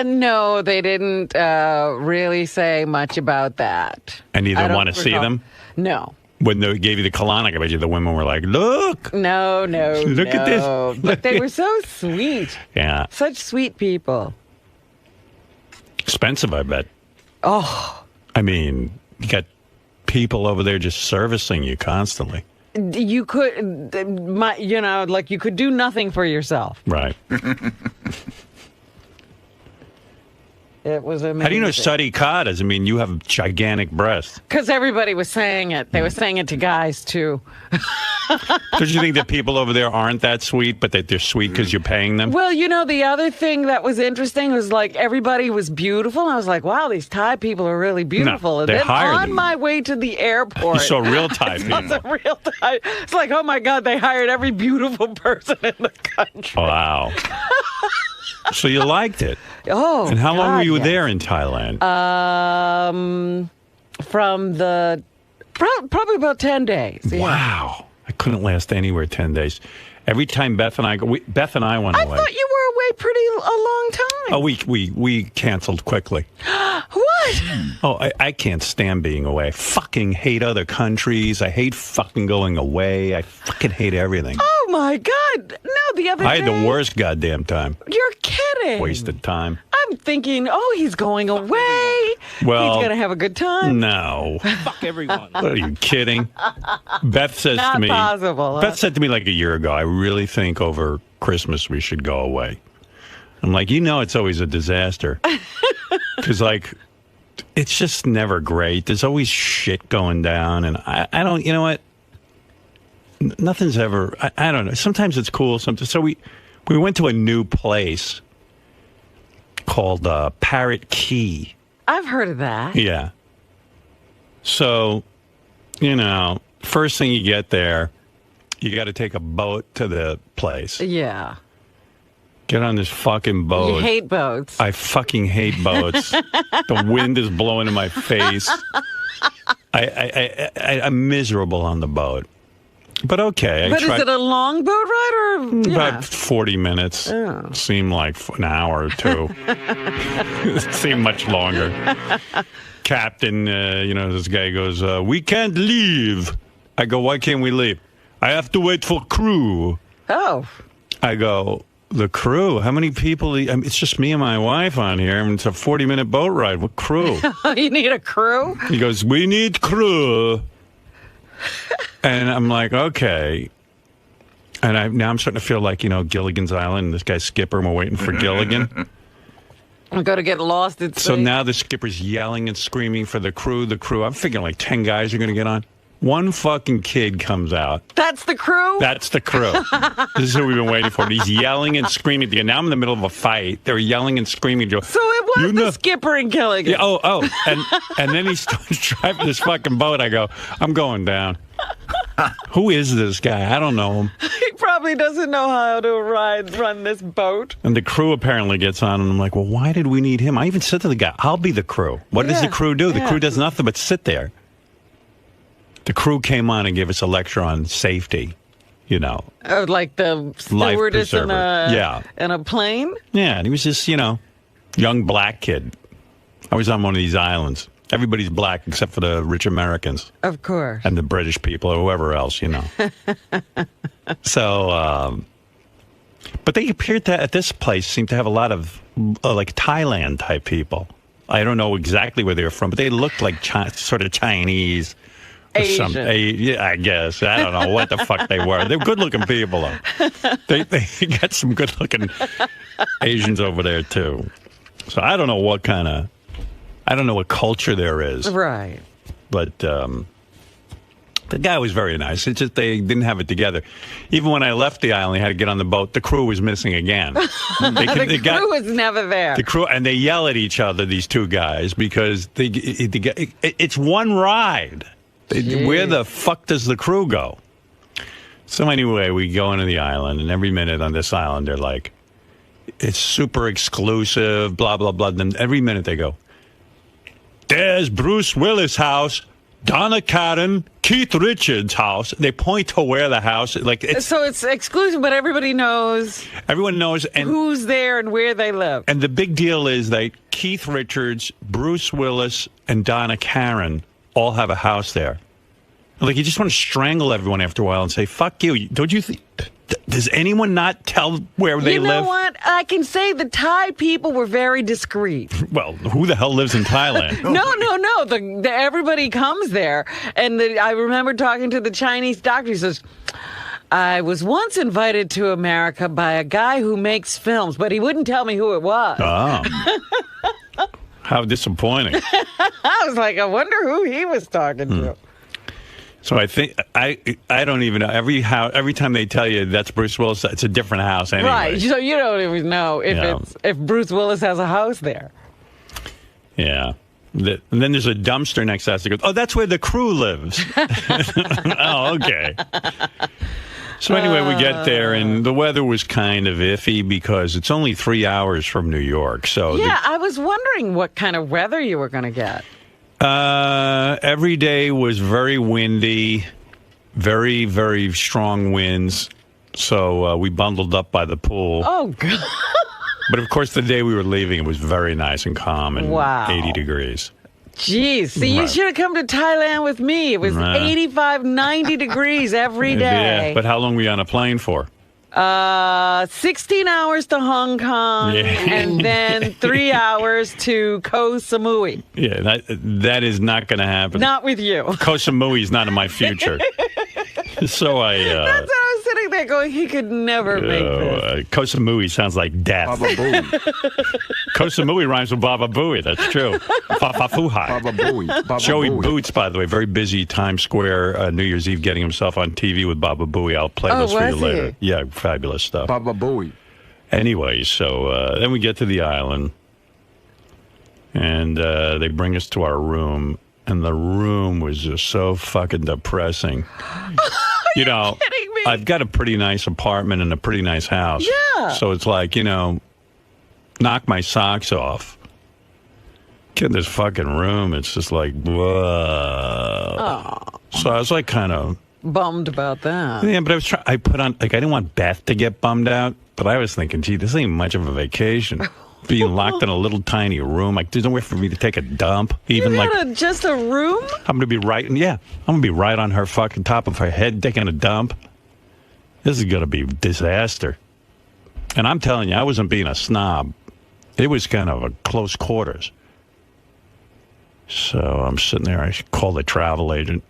No, they didn't really say much about that. And you I didn't don't want to see recall. them? No. When they gave you the colonic, I bet you the women were like, look. No. Look at this. But they were so sweet. Yeah. Such sweet people. Expensive, I bet. Oh. I mean, you got people over there just servicing you constantly. You could, you could do nothing for yourself. Right. It was amazing. How do you know Sadi Khan doesn't mean you have gigantic breasts? Because everybody was saying it. They were saying it to guys, too. Don't you think that people over there aren't that sweet, but that they're sweet because you're paying them? Well, the other thing that was interesting was, like, everybody was beautiful. I was like, wow, these Thai people are really beautiful. No, and they then hired on them. my way to the airport. You saw real Thai people. It's like, oh, my God, they hired every beautiful person in the country. Wow. So you liked it. Oh, and how long God, were you yes. there in Thailand? From the probably about 10 days. Yeah. Wow. I couldn't last anywhere 10 days. Every time Beth and I Beth and I went away. I thought you were away pretty a long time. Oh, we canceled quickly. What? Oh, I can't stand being away. I fucking hate other countries. I hate fucking going away. I fucking hate everything. Oh my God! No, the other day. I had the worst goddamn time. You're kidding. Wasted time. I'm thinking, oh, he's going away. Well, he's gonna have a good time. No. Fuck everyone. What, are you kidding? Beth says Not to me. possible, huh? Beth said to me like a year ago, I really think over Christmas we should go away. I'm like, it's always a disaster. Because, like, it's just never great. There's always shit going down. And I don't, you know what? Nothing's ever, I don't know. Sometimes it's cool. Sometimes. So we went to a new place called Parrot Key. I've heard of that. Yeah. So, first thing you get there, you got to take a boat to the place. Yeah. Get on this fucking boat. You hate boats. I fucking hate boats. The wind is blowing in my face. I'm miserable on the boat. But okay. But is it a long boat ride or about 40 minutes? Oh. Seemed like an hour or two. It seemed much longer. Captain, this guy goes, we can't leave. I go, why can't we leave? I have to wait for crew. Oh. I go, the crew? How many people? It's just me and my wife on here. It's a 40-minute boat ride. What crew? You need a crew? He goes, we need crew. And I'm like, okay. And now I'm starting to feel like, Gilligan's Island. This guy's skipper, and we're waiting for Gilligan. I'm going to get lost at sea. So now the skipper's yelling and screaming for the crew. I'm figuring like 10 guys are going to get on. One fucking kid comes out. That's the crew? That's the crew. This is who we've been waiting for. He's yelling and screaming. Now I'm in the middle of a fight. They're yelling and screaming. So it was the skipper and Gilligan. Yeah, and then he starts driving this fucking boat. I go, I'm going down. Who is this guy? I don't know him. He probably doesn't know how to run this boat. And the crew apparently gets on, and I'm like, well, why did we need him? I even said to the guy, I'll be the crew. What does the crew do? The crew does nothing but sit there. The crew came on and gave us a lecture on safety, Oh, like the stewardess in a plane? Yeah, and he was this, young black kid. I was on one of these islands. Everybody's black except for the rich Americans. Of course. And the British people or whoever else, So, but they appeared to, at this place, seem to have a lot of, like, Thailand-type people. I don't know exactly where they were from, but they looked like sort of Chinese. Asian. Yeah, I guess. I don't know what the fuck they were. They're good-looking people, though. They got some good-looking Asians over there, too. So I don't know what culture there is. Right. But the guy was very nice. It's just they didn't have it together. Even when I left the island, I had to get on the boat. The crew was missing again. The crew was never there. The crew, and they yell at each other, these two guys, because it's one ride. Where the fuck does the crew go? So anyway, we go into the island, and every minute on this island, they're like, it's super exclusive, blah, blah, blah. Then every minute they go, there's Bruce Willis' house, Donna Karen, Keith Richards' house. They point to where the house is. So it's exclusive, but everybody knows. Everyone knows. And who's there and where they live. And the big deal is that Keith Richards, Bruce Willis, and Donna Karen all have a house there. Like, you just want to strangle everyone after a while and say, fuck you. Don't you think? Does anyone not tell where they live? You know what? I can say the Thai people were very discreet. Well, who the hell lives in Thailand? No. Everybody comes there. And I remember talking to the Chinese doctor. He says, I was once invited to America by a guy who makes films, but he wouldn't tell me who it was. Oh. How disappointing. I was like, I wonder who he was talking to. So I think I don't even know. Every time they tell you that's Bruce Willis, it's a different house anyway. Right. So you don't even know if Bruce Willis has a house there. Yeah. And then there's a dumpster next to us that goes, oh, that's where the crew lives. Oh, okay. So anyway, we get there, and the weather was kind of iffy because it's only 3 hours from New York. So yeah, I was wondering what kind of weather you were going to get. Every day was very windy, very, very strong winds. So we bundled up by the pool. Oh, God. But, of course, the day we were leaving, it was very nice and calm and 80 degrees. Jeez. See, you should have come to Thailand with me. It was 85, 90 degrees every day. Yeah, but how long were you on a plane for? 16 hours to Hong Kong, and then 3 hours to Koh Samui. Yeah, that is not going to happen. Not with you. Koh Samui is not in my future. So I... That's what I was sitting there going, he could never make this. Koh Samui sounds like death. Baba Booey. Koh Samui rhymes with Baba Booey. That's true. Fafafuhai. Baba Booey. Joey Boots, by the way, very busy Times Square New Year's Eve getting himself on TV with Baba Booey. I'll play this for you later. Yeah, fabulous stuff. Baba Booey. Anyway, so then we get to the island, and they bring us to our room, and the room was just so fucking depressing. You know, I've got a pretty nice apartment and a pretty nice house. Yeah. So it's like, you know, knock my socks off. Get in this fucking room. It's just like, whoa. Oh. So I was like kind of bummed about that. Yeah, but I was trying. I put on, like, I didn't want Beth to get bummed out, but I was thinking, gee, this ain't much of a vacation. Being locked in a little tiny room, like there's nowhere for me to take a dump. Even like just a room. I'm gonna be right. Yeah, I'm gonna be right on her fucking top of her head taking a dump. This is gonna be a disaster. And I'm telling you, I wasn't being a snob. It was kind of a close quarters. So I'm sitting there. I call the travel agent.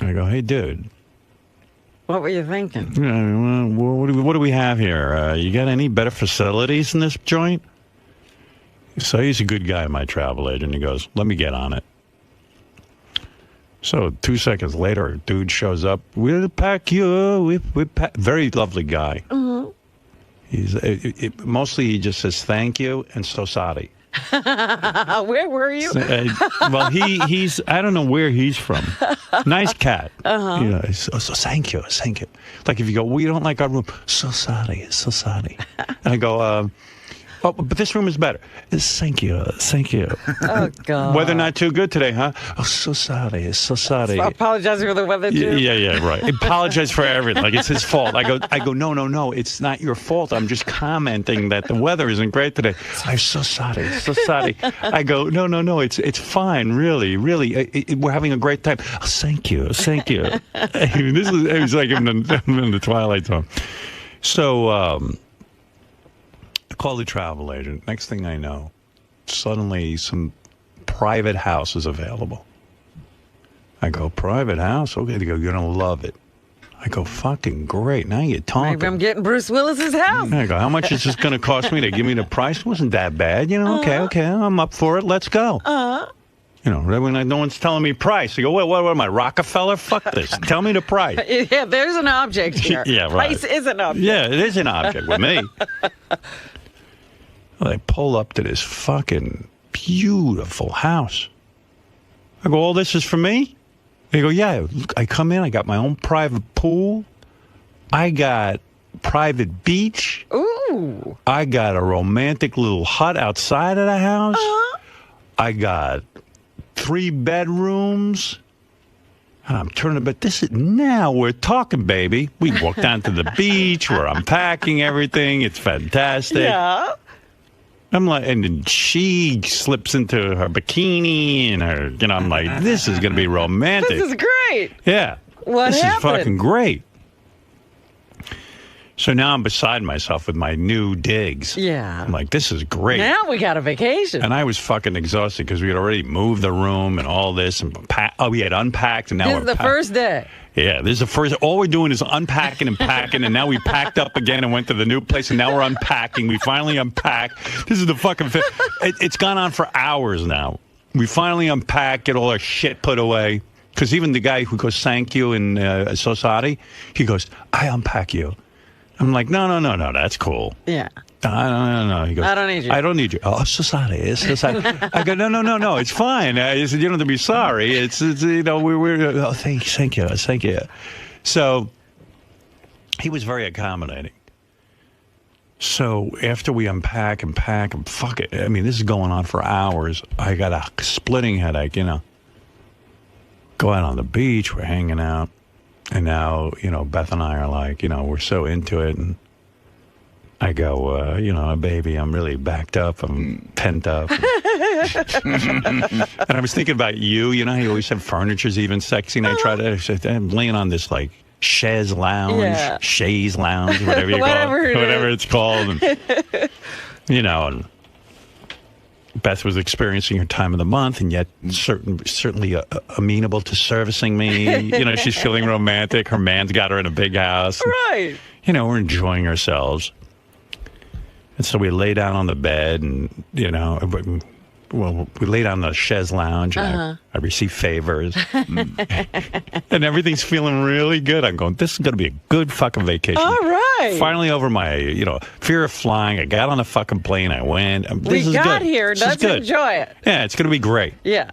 I go, hey, dude. What were you thinking? What do we have here? You got any better facilities in this joint? So he's a good guy, my travel agent. He goes, let me get on it. So 2 seconds later, a dude shows up. We'll pack you. Very lovely guy. Mm-hmm. He's mostly he just says thank you and so sorry. Where were you? Well, he's I don't know where he's from. Nice cat. Uh-huh. You know, so thank you. Like if you go, we don't like our room. So sorry. And I go, oh, but this room is better. Thank you. Oh, God. Weather not too good today, huh? Oh, so sorry. So apologizing for the weather, too? Yeah, right. Apologize for everything. Like, it's his fault. I go, no. It's not your fault. I'm just commenting that the weather isn't great today. I'm so sorry. I go, no. It's fine, really. We're having a great time. Oh, thank you. It was like I'm in the Twilight Zone. So, I call the travel agent. Next thing I know, suddenly some private house is available. I go, private house? Okay. They go, you're going to love it. I go, fucking great. Now you're talking. Maybe I'm getting Bruce Willis's house. I go, how much is this going to cost me? They give me the price. It wasn't that bad. You know, okay, I'm up for it. Let's go. You know, when no one's telling me price. I go, what am I, Rockefeller? Fuck this. Tell me the price. Yeah, there's an object here. Yeah, right. Price is an object. Yeah, it is an object with me. Well, I pull up to this fucking beautiful house. I go, all this is for me? They go, yeah. I come in, I got my own private pool. I got private beach. Ooh. I got a romantic little hut outside of the house. I got 3 bedrooms. And I'm turning, but now we're talking, baby. We walk down to the beach. We're unpacking everything. It's fantastic. Yeah. I'm like, and then she slips into her bikini and her, you know, I'm like, this is going to be romantic. This is great. Yeah. What this happened? is fucking great. So now I'm beside myself with my new digs. Yeah. I'm like, this is great. Now we got a vacation. And I was fucking exhausted because we had already moved the room and all this. And we had unpacked. And now this is the first day. Yeah, this is the first. All we're doing is unpacking and packing, and now we packed up again and went to the new place, and now we're unpacking. We finally unpack. This is the fucking. It's gone on for hours now. We finally unpack, get all our shit put away. Because even the guy who goes, thank you in Society, he goes, I unpack you. I'm like, no, that's cool. Yeah. No. He goes, I don't need you. I don't need you. Oh, Society. I go, no, it's fine. I said, you don't have to be sorry. It's we're oh, thank you. So he was very accommodating. So after we unpack and pack and fuck it, I mean, this is going on for hours. I got a splitting headache, Go out on the beach, we're hanging out. And now, Beth and I are like, we're so into it. And I go, baby, I'm really backed up. I'm pent up. And I was thinking about you. How you always have furniture's even sexy. And I'm laying on this, like, chaise lounge, chaise lounge, whatever you call it. Whatever it's called. And, Beth was experiencing her time of the month, and yet certainly amenable to servicing me. She's feeling romantic. Her man's got her in a big house. Right. We're enjoying ourselves. And so we lay down on the bed, and, we lay down on the chaise lounge, and I receive favors. And everything's feeling really good. I'm going, this is going to be a good fucking vacation. All right. Finally over my, fear of flying. I got on a fucking plane. I went. This is got good. here. Let's enjoy it. Yeah, it's going to be great. Yeah.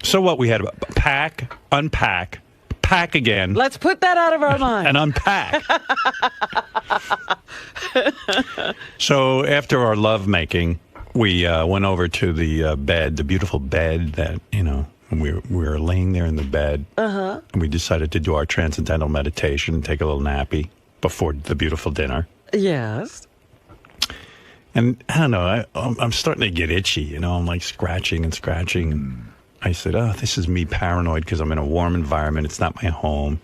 So what? We had to pack, unpack, pack again. Let's put that out of our mind. And unpack. So after our lovemaking, we went over to the bed, the beautiful bed that, and we were laying there in the bed. And we decided to do our transcendental meditation and take a little nappy before the beautiful dinner. Yes. And I don't know, I'm starting to get itchy, I'm like scratching and scratching. And I said, oh, this is me paranoid because I'm in a warm environment. It's not my home.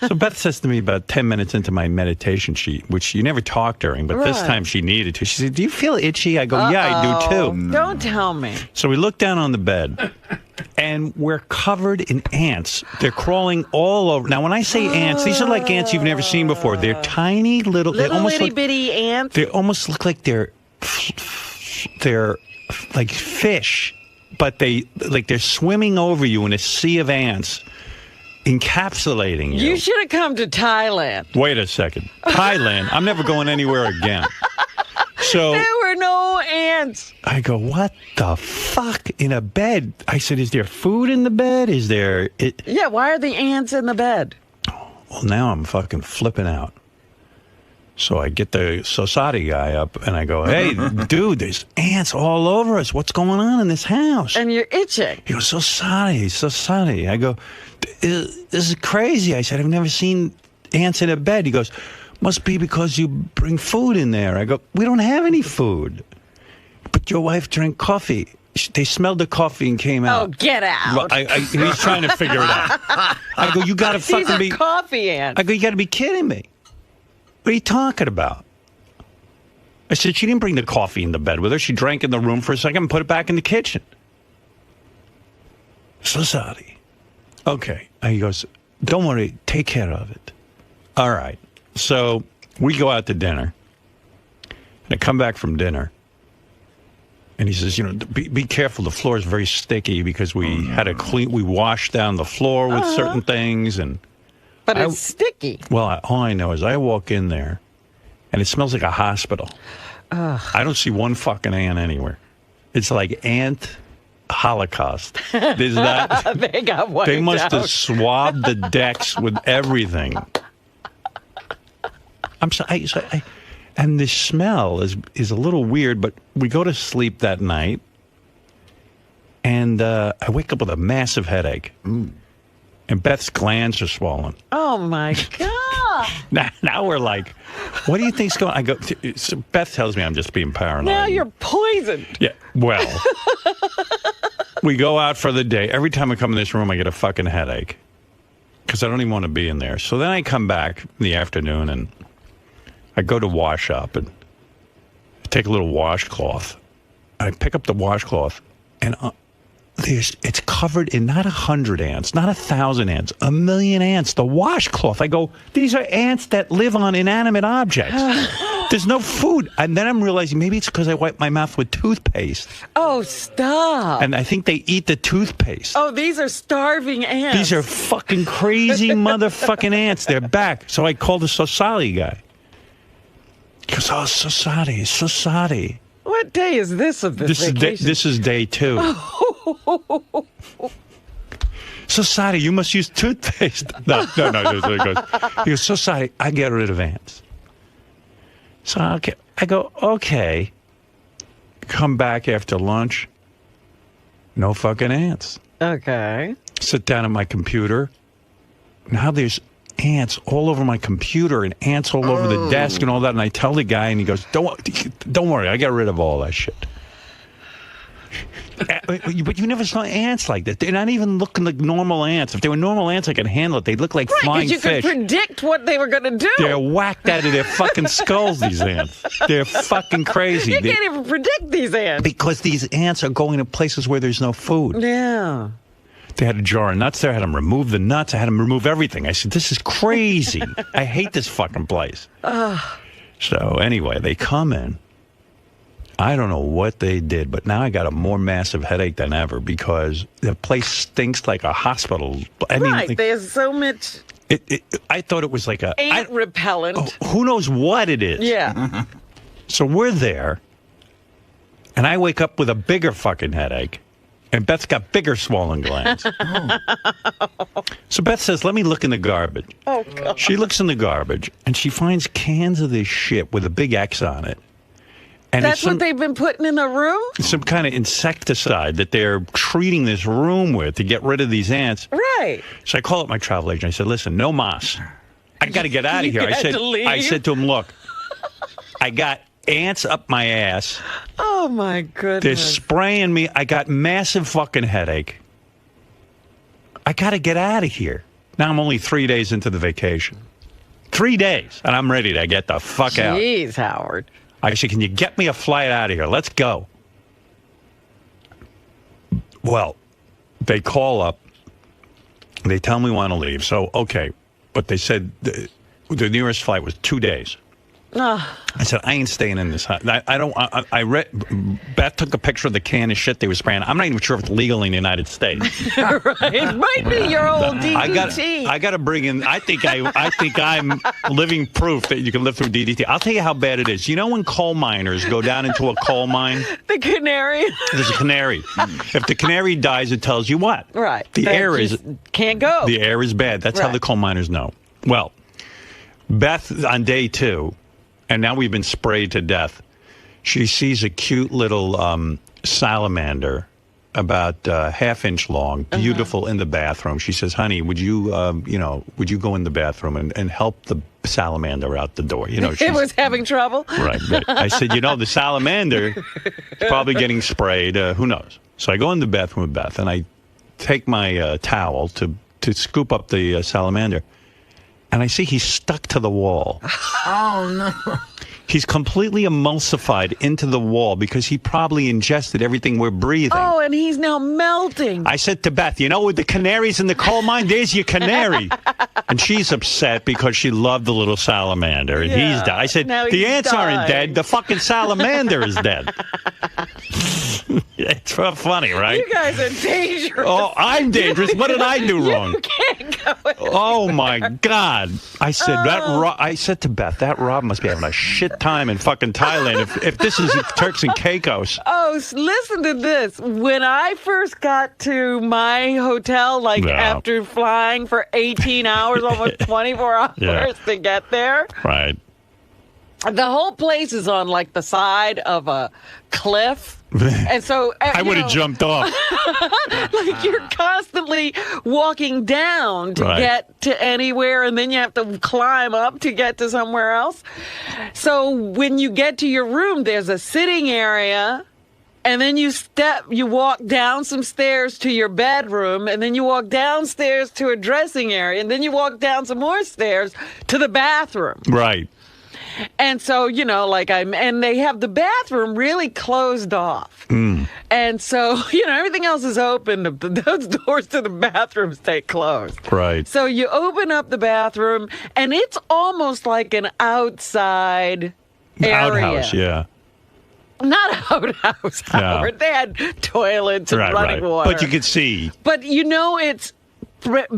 So Beth says to me about 10 minutes into my meditation sheet, which you never talk during, but this time she needed to. She said, do you feel itchy? I go, yeah, I do too. Don't tell me. So we look down on the bed, and we're covered in ants. They're crawling all over. Now, when I say ants, these are like ants you've never seen before. They're tiny little. They almost itty bitty ants. They almost look like they're like fish, but they're swimming over you in a sea of ants. Encapsulating you. You should have come to Thailand. Wait a second. Thailand? I'm never going anywhere again. So there were no ants. I go, what the fuck in a bed? I said, is there food in the bed? Is there... Yeah, why are the ants in the bed? Well, now I'm fucking flipping out. So I get the Society guy up, and I go, hey, dude, there's ants all over us. What's going on in this house? And you're itching. He goes, Society. I go, this is crazy. I said, I've never seen ants in a bed. He goes, must be because you bring food in there. I go, we don't have any food. But your wife drank coffee. They smelled the coffee and came out. Oh, get out. Well, he's trying to figure it out. I go, you got to fucking be... These are coffee ants. I go, you got to be kidding me. What are you talking about? I said, she didn't bring the coffee in the bed with her. She drank in the room for a second and put it back in the kitchen. Society. Okay. And he goes, don't worry. Take care of it. All right. So we go out to dinner. And I come back from dinner. And he says, be careful. The floor is very sticky because we had to clean. We washed down the floor with certain things. But it's sticky. Well, all I know is I walk in there, and it smells like a hospital. I don't see one fucking ant anywhere. It's like ant holocaust. There's not. They got wiped They must out. have swabbed the decks with everything. I'm sorry. And the smell is a little weird, but we go to sleep that night, and I wake up with a massive headache. And Beth's glands are swollen. Oh, my God. Now we're like, what do you think's going on? I go, so Beth tells me I'm just being paranoid. Now you're poisoned. Yeah, well, we go out for the day. Every time I come in this room, I get a fucking headache because I don't even want to be in there. So then I come back in the afternoon, and I go to wash up, and I take a little washcloth. I pick up the washcloth, and it's covered in not 100 ants, not 1,000 ants, 1,000,000 ants. The washcloth. I go, these are ants that live on inanimate objects. There's no food. And then I'm realizing maybe it's because I wipe my mouth with toothpaste. Oh, stop. And I think they eat the toothpaste. Oh, these are starving ants. These are fucking crazy motherfucking ants. They're back. So I called the Society guy. He goes, oh, Society. What day is this of this vacation? This is day 2. Society, you must use toothpaste. No. He goes, Society, I get rid of ants. So okay, I go, okay. Come back after lunch. No fucking ants. Okay. Sit down at my computer. Now there's ants all over my computer and ants all over the desk and all that. And I tell the guy, and he goes, "Don't worry, I got rid of all that shit." But you never saw ants like that. They're not even looking like normal ants. If they were normal ants, I could handle it. They look like flying you fish. Could predict what they were going to do. They're whacked out of their fucking skulls, these ants. They're fucking crazy. You can't even predict these ants. Because these ants are going to places where there's no food. Yeah. They had a jar of nuts there. I had them remove the nuts. I had them remove everything. I said, this is crazy. I hate this fucking place. So anyway, they come in. I don't know what they did, but now I got a more massive headache than ever because the place stinks like a hospital. I mean, like, there's so much. I thought it was like a ant repellent. Who knows what it is? Yeah. So we're there, and I wake up with a bigger fucking headache, and Beth's got bigger swollen glands. So Beth says, "Let me look in the garbage." Oh God. She looks in the garbage, and she finds cans of this shit with a big X on it. And that's what they've been putting in the room? Some kind of insecticide that they're treating this room with to get rid of these ants. Right. So I call up my travel agent. I said, listen, no mas. I got to get out of here. I said to him, look, I got ants up my ass. Oh, my goodness. They're spraying me. I got massive fucking headache. I got to get out of here. Now I'm only 3 days into the vacation. 3 days. And I'm ready to get the fuck out. Jeez, Howard. I said, can you get me a flight out of here? Let's go. Well, they call up. They tell me we want to leave. So, okay. But they said the nearest flight was 2 days. I said, I ain't staying in this. I read. Beth took a picture of the can of shit they were spraying. I'm not even sure if it's legal in the United States. Right. It might be your old DDT. I got to bring in. I think I'm living proof that you can live through DDT. I'll tell you how bad it is. You know when coal miners go down into a coal mine? The canary. There's a canary. If the canary dies, it tells you what? Right. The air can't go. The air is bad. That's how the coal miners know. Well, Beth on day 2. And now we've been sprayed to death. She sees a cute little salamander, about half-inch long, beautiful in the bathroom. She says, "Honey, would you go in the bathroom and help the salamander out the door?" You know, it was having trouble. Right. I said, the salamander is probably getting sprayed. Who knows? So I go in the bathroom with Beth, and I take my towel to scoop up the salamander. And I see he's stuck to the wall. Oh, no. He's completely emulsified into the wall because he probably ingested everything we're breathing. Oh, and he's now melting. I said to Beth, with the canaries in the coal mine, there's your canary. And she's upset because she loved the little salamander, and he's dead. I said, the ants aren't dead. The fucking salamander is dead. It's funny, right? You guys are dangerous. Oh, I'm dangerous. What did I do wrong? You can't go in Oh, my God. I said, I said to Beth, that Rob must be having a shit time in fucking Thailand if this is Turks and Caicos. Oh, listen to this. When I first got to my hotel, after flying for 18 hours, almost 24 hours to get there. Right. The whole place is on the side of a cliff. And so I would have jumped off. You're constantly walking down to get to anywhere, and then you have to climb up to get to somewhere else. So when you get to your room, there's a sitting area, and then you walk down some stairs to your bedroom, and then you walk downstairs to a dressing area, and then you walk down some more stairs to the bathroom. Right. And so, and they have the bathroom really closed off. And so, everything else is open. Those doors to the bathroom stay closed. Right. So you open up the bathroom, and it's almost like an outside area. Outhouse, yeah. Not outhouse, Howard. They had toilets and running water. But you could see. But it's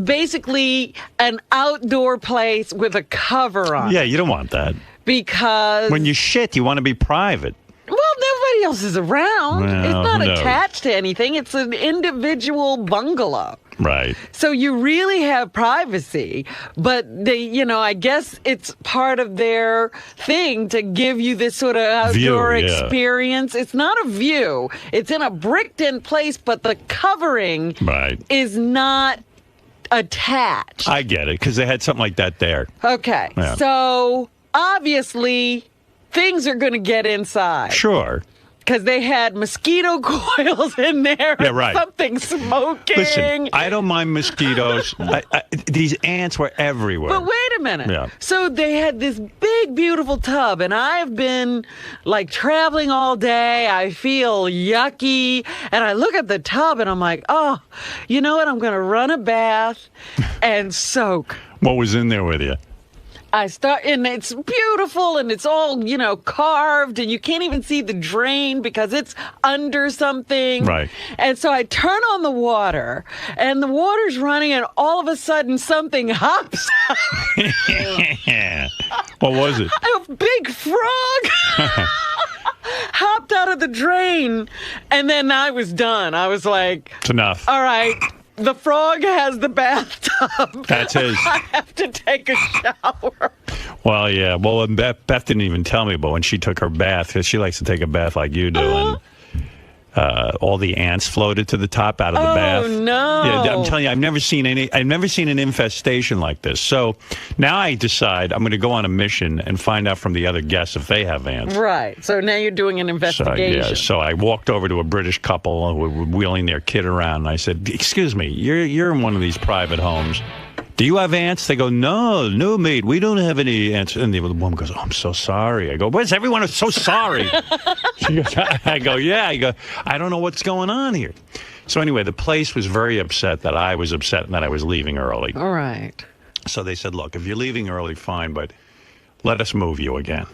basically an outdoor place with a cover on. Yeah, you don't want that. Because when you shit, you want to be private. Well, nobody else is around. Well, it's not who knows? attached to anything. It's an individual bungalow. Right. So you really have privacy, but I guess it's part of their thing to give you this sort of outdoor experience. It's not a view. It's in a bricked-in place, but the covering is not attached. I get it, because they had something like that there. Okay. Yeah. So obviously things are going to get inside. Sure. Because they had mosquito coils in there. Yeah, right. Something smoking. Listen, I don't mind mosquitoes. These ants were everywhere. But wait a minute. Yeah. So they had this big, beautiful tub, and I've been traveling all day. I feel yucky, and I look at the tub, and I'm like, oh, you know what? I'm going to run a bath and soak. What was in there with you? And it's beautiful, and it's all, carved, and you can't even see the drain because it's under something. Right. And so I turn on the water, and the water's running, and all of a sudden something hops out. What was it? A big frog hopped out of the drain, and then I was done. I was like, it's enough. All right. The frog has the bathtub. That's his. I have to take a shower. Well, yeah. Well, Beth didn't even tell me, but when she took her bath, because she likes to take a bath like you do, and all the ants floated to the top out of the bath. Oh no! Yeah, I'm telling you, I've never seen an infestation like this. So now I decide I'm going to go on a mission and find out from the other guests if they have ants. Right. So now you're doing an investigation. So I walked over to a British couple who were wheeling their kid around, and I said, "Excuse me, you're in one of ththese private homes. Do you have ants?" They go, no, mate, we don't have any ants. And the woman goes, oh, I'm so sorry. I go, where's everyone so sorry? She goes, I go, yeah. I go, I don't know what's going on here. So anyway, the place was very upset that I was upset and that I was leaving early. All right. So they said, look, if you're leaving early, fine, but let us move you again.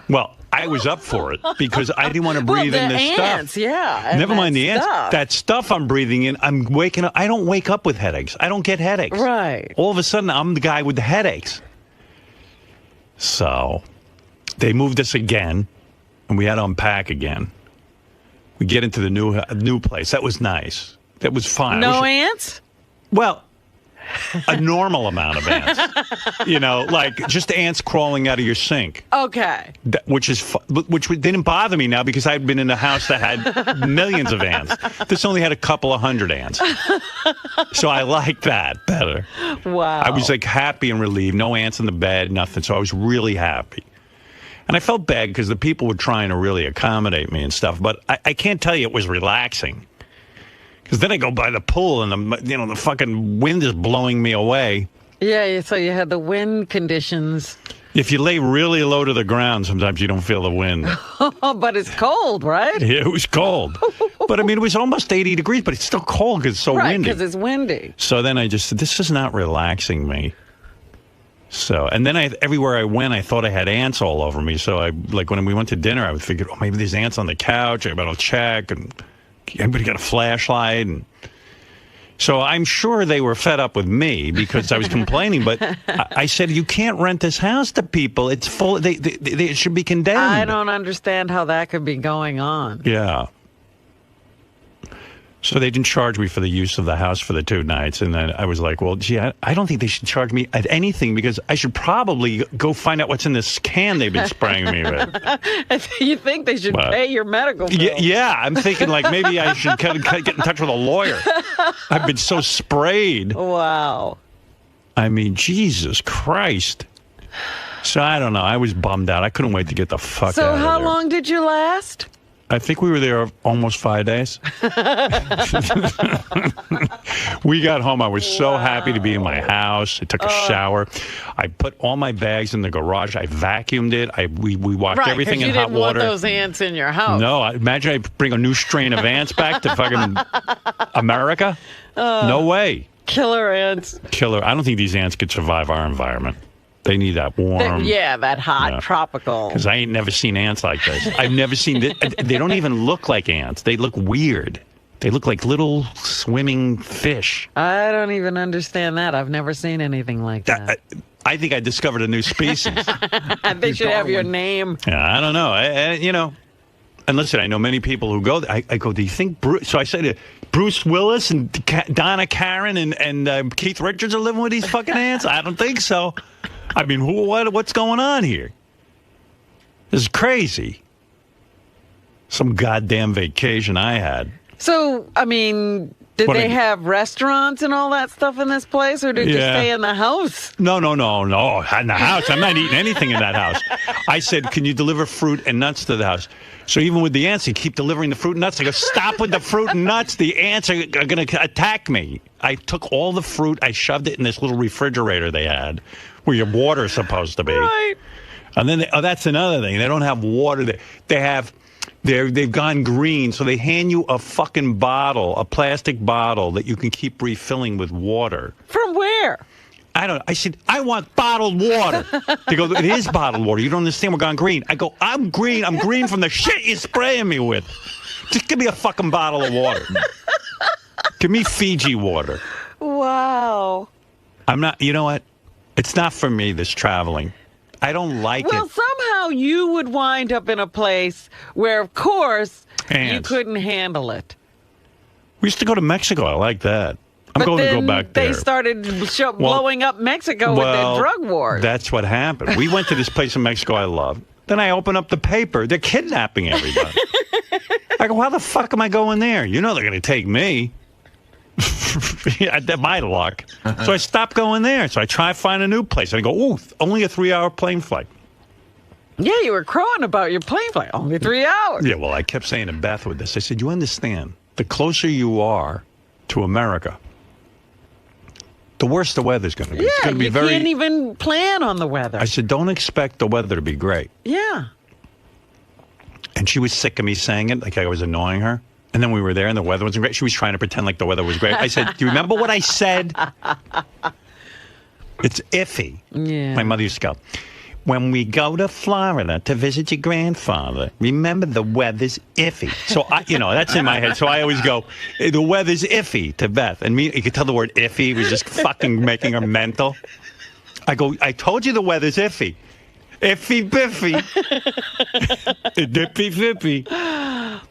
Well, I was up for it because I didn't want to breathe in this ants, stuff. Yeah. Never mind the ants. That stuff I'm breathing in, I'm waking up. I don't wake up with headaches. I don't get headaches. Right. All of a sudden, I'm the guy with the headaches. So they moved us again, and we had to unpack again. We get into the new place. That was nice. That was fine. No ants? Well, a normal amount of ants. Like just ants crawling out of your sink. Okay. Which didn't bother me now because I'd been in a house that had millions of ants. This only had a couple of hundred ants. So I liked that better. Wow. I was happy and relieved. No ants in the bed, nothing. So I was really happy. And I felt bad because the people were trying to really accommodate me and stuff. But I can't tell you it was relaxing. Because then I go by the pool and the fucking wind is blowing me away. Yeah, so you had the wind conditions. If you lay really low to the ground, sometimes you don't feel the wind. But it's cold, right? Yeah, it was cold. But it was almost 80 degrees, but it's still cold because it's so windy. Right, because it's windy. So then I just said, this is not relaxing me. So, and then everywhere I went, I thought I had ants all over me. So when we went to dinner, I would figure, oh, maybe there's ants on the couch. I better check and... Everybody got a flashlight, and so I'm sure they were fed up with me because I was complaining. But I said, "You can't rent this house to people. It's full. They should be condemned." I don't understand how that could be going on. Yeah. So they didn't charge me for the use of the house for the 2 nights, and then I was like, "Well, gee, I don't think they should charge me at anything because I should probably go find out what's in this can they've been spraying me with." You think they should pay your medical bill? Yeah, I'm thinking maybe I should get in touch with a lawyer. I've been so sprayed. Wow. I mean, Jesus Christ. So I don't know. I was bummed out. I couldn't wait to get the fuck out of there. So how long did you last? I think we were there almost 5 days. We got home. I was so happy to be in my house. I took a shower. I put all my bags in the garage. I vacuumed it. We washed everything in hot water. You didn't want those ants in your house. No, imagine I bring a new strain of ants back to fucking America. No way. Killer ants. Killer. I don't think these ants could survive our environment. They need that warm. That hot tropical. Because I ain't never seen ants like this. I've never seen this. They don't even look like ants. They look weird. They look like little swimming fish. I don't even understand that. I've never seen anything like that. I think I discovered a new species. They should have your name. Yeah, I don't know. And listen, I know many people who go. I go, do you think Bruce? So I say to Bruce Willis and Donna Karen and Keith Richards are living with these fucking ants? I don't think so. I mean, what's going on here? This is crazy. Some goddamn vacation I had. So, I mean, did they have restaurants and all that stuff in this place, or did you stay in the house? No. In the house. I'm not eating anything in that house. I said, can you deliver fruit and nuts to the house? So even with the ants, they keep delivering the fruit and nuts. I go, stop with the fruit and nuts. The ants are going to attack me. I took all the fruit. I shoved it in this little refrigerator they had where your water's supposed to be. Right. And then, that's another thing. They don't have water. They've gone green, so they hand you a fucking bottle, a plastic bottle that you can keep refilling with water. From where? I don't know. I said, I want bottled water. They go, it is bottled water. You don't understand, we're gone green. I go, I'm green. I'm green from the shit you're spraying me with. Just give me a fucking bottle of water. Give me Fiji water. Wow. I'm not, you know what? It's not for me, this traveling. I don't like it. Well, somehow you would wind up in a place where, of course, you couldn't handle it. We used to go to Mexico. I like that. I'm going to go back there. They started blowing up Mexico with their drug wars. That's what happened. We went to this place in Mexico I love. Then I open up the paper. They're kidnapping everybody. I go, how the fuck am I going there? You know they're going to take me. My luck. So I stopped going there. So I try to find a new place. I go, ooh, only a 3-hour plane flight. Yeah, you were crowing about your plane flight. Only 3 hours. Yeah, well, I kept saying to Beth with this. I said, you understand, the closer you are to America, the worse the weather's going to be. Yeah, it's going to be you can't even plan on the weather. I said, don't expect the weather to be great. Yeah. And she was sick of me saying it, like I was annoying her. And then we were there and the weather wasn't great. She was trying to pretend like the weather was great. I said, do you remember what I said? It's iffy. Yeah. My mother used to go, when we go to Florida to visit your grandfather, remember the weather's iffy. So, that's in my head. So I always go, the weather's iffy to Beth. And me, you could tell the word iffy was just fucking making her mental. I go, I told you the weather's iffy. Iffy biffy. Dippy fippy.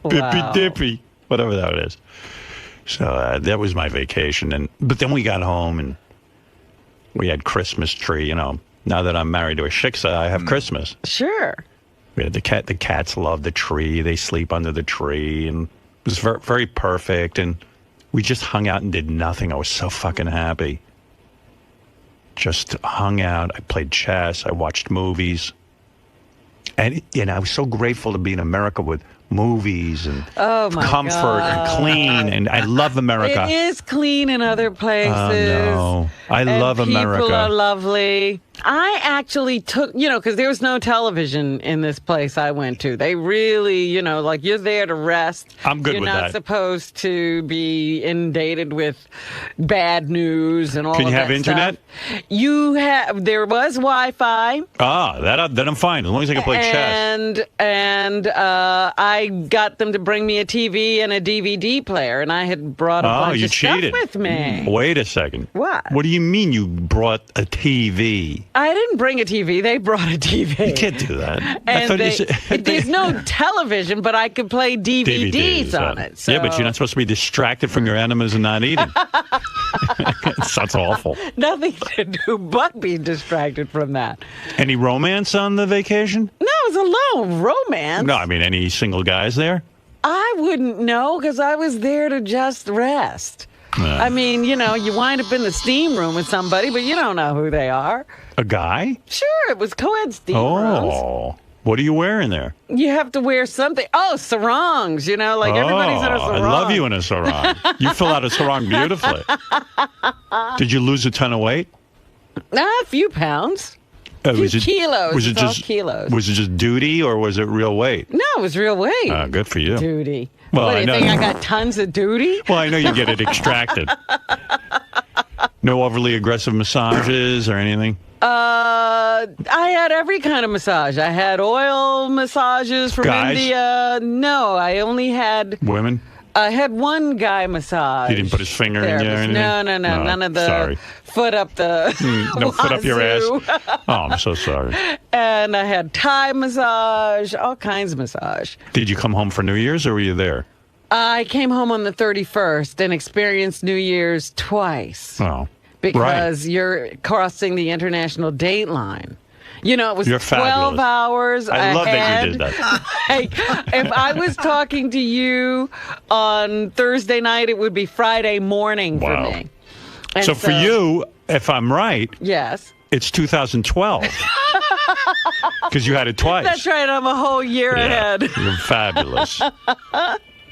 Bippy dippy. Whatever that is. So that was my vacation. But then we got home and we had Christmas tree, Now that I'm married to a shiksa, I have Christmas. Sure. We had the cat. The cats love the tree. They sleep under the tree. And it was very, very perfect. And we just hung out and did nothing. I was so fucking happy. Just hung out. I played chess. I watched movies. And I was so grateful to be in America with movies and comfort and clean. And I love America. It is clean in other places. No. I love America. People are lovely. I actually took, because there was no television in this place I went to. They really, you're there to rest. I'm good with that. You're not supposed to be inundated with bad news and all of that. Can you have internet? There was Wi-Fi. Then I'm fine, as long as I can play chess. And I got them to bring me a TV and a DVD player, and I had brought a bunch of stuff with me. Wait a second. What? What do you mean you brought a TV? I didn't bring a TV. They brought a TV. You can't do that. And there's no television, but I could play DVDs on it. So. Yeah, but you're not supposed to be distracted from your enemas and not eating. That's awful. Nothing to do but be distracted from that. Any romance on the vacation? No, it was alone. Romance? No, I mean, any single guys there? I wouldn't know because I was there to just rest. I mean, you wind up in the steam room with somebody, but you don't know who they are. A guy? Sure, it was co-ed steam rooms. What are you wearing there? You have to wear something. Oh, sarongs, like everybody's in a sarong. I love you in a sarong. You fill out a sarong beautifully. Did you lose a ton of weight? A few pounds. Kilos. Was it all just kilos? Was it just duty or was it real weight? No, it was real weight. Good for you. Duty. Well, what, do I you know. think I got tons of duty? Well, I know you get it extracted. No overly aggressive massages or anything? I had every kind of massage. I had oil massages from Guys? India. No, I only had... Women? I had one guy massage. He didn't put his finger in you or anything? No, none of the sorry. foot up the No foot up your ass? wazoo. Oh, I'm so sorry. And I had Thai massage, all kinds of massage. Did you come home for New Year's or were you there? I came home on the 31st and experienced New Year's twice. Oh. Because you're crossing the international date line. It was You're 12 fabulous. hours I love that you did ahead. that. If I was talking to you on Thursday night, it would be Friday morning for Wow. me. And So for you, if I'm right, yes, it's 2012. Because you had it twice. That's right. I'm a whole year ahead. You're fabulous.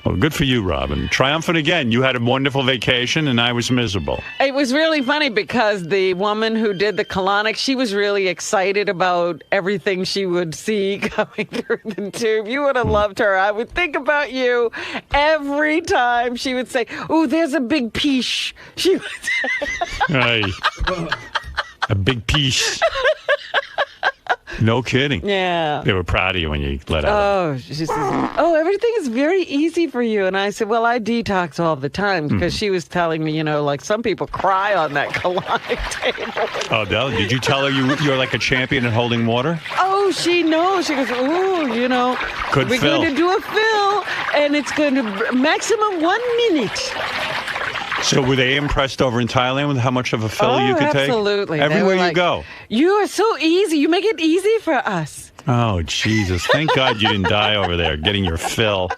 Well, good for you, Robin. Triumphant again. You had a wonderful vacation, and I was miserable. It was really funny because the woman who did the colonics, she was really excited about everything she would see coming through the tube. You would have loved her. I would think about you every time she would say, "Ooh, there's a big piece." She would say. Hey, a big piece. No kidding. Yeah. They were proud of you when you let out. Oh, she says, "Oh, everything is very easy for you." And I said, "Well, I detox all the time," because she was telling me, like some people cry on that colonic table. Oh, did you tell her you're like a champion at holding water? Oh, she knows. She goes, "Ooh, Good we're fill. going to do a fill, and it's going to maximum 1 minute." So were they impressed over in Thailand with how much of a fill you could take? Absolutely. They Everywhere were you like, go. "You are so easy. You make it easy for us." Oh, Jesus. Thank God you didn't die over there getting your fill.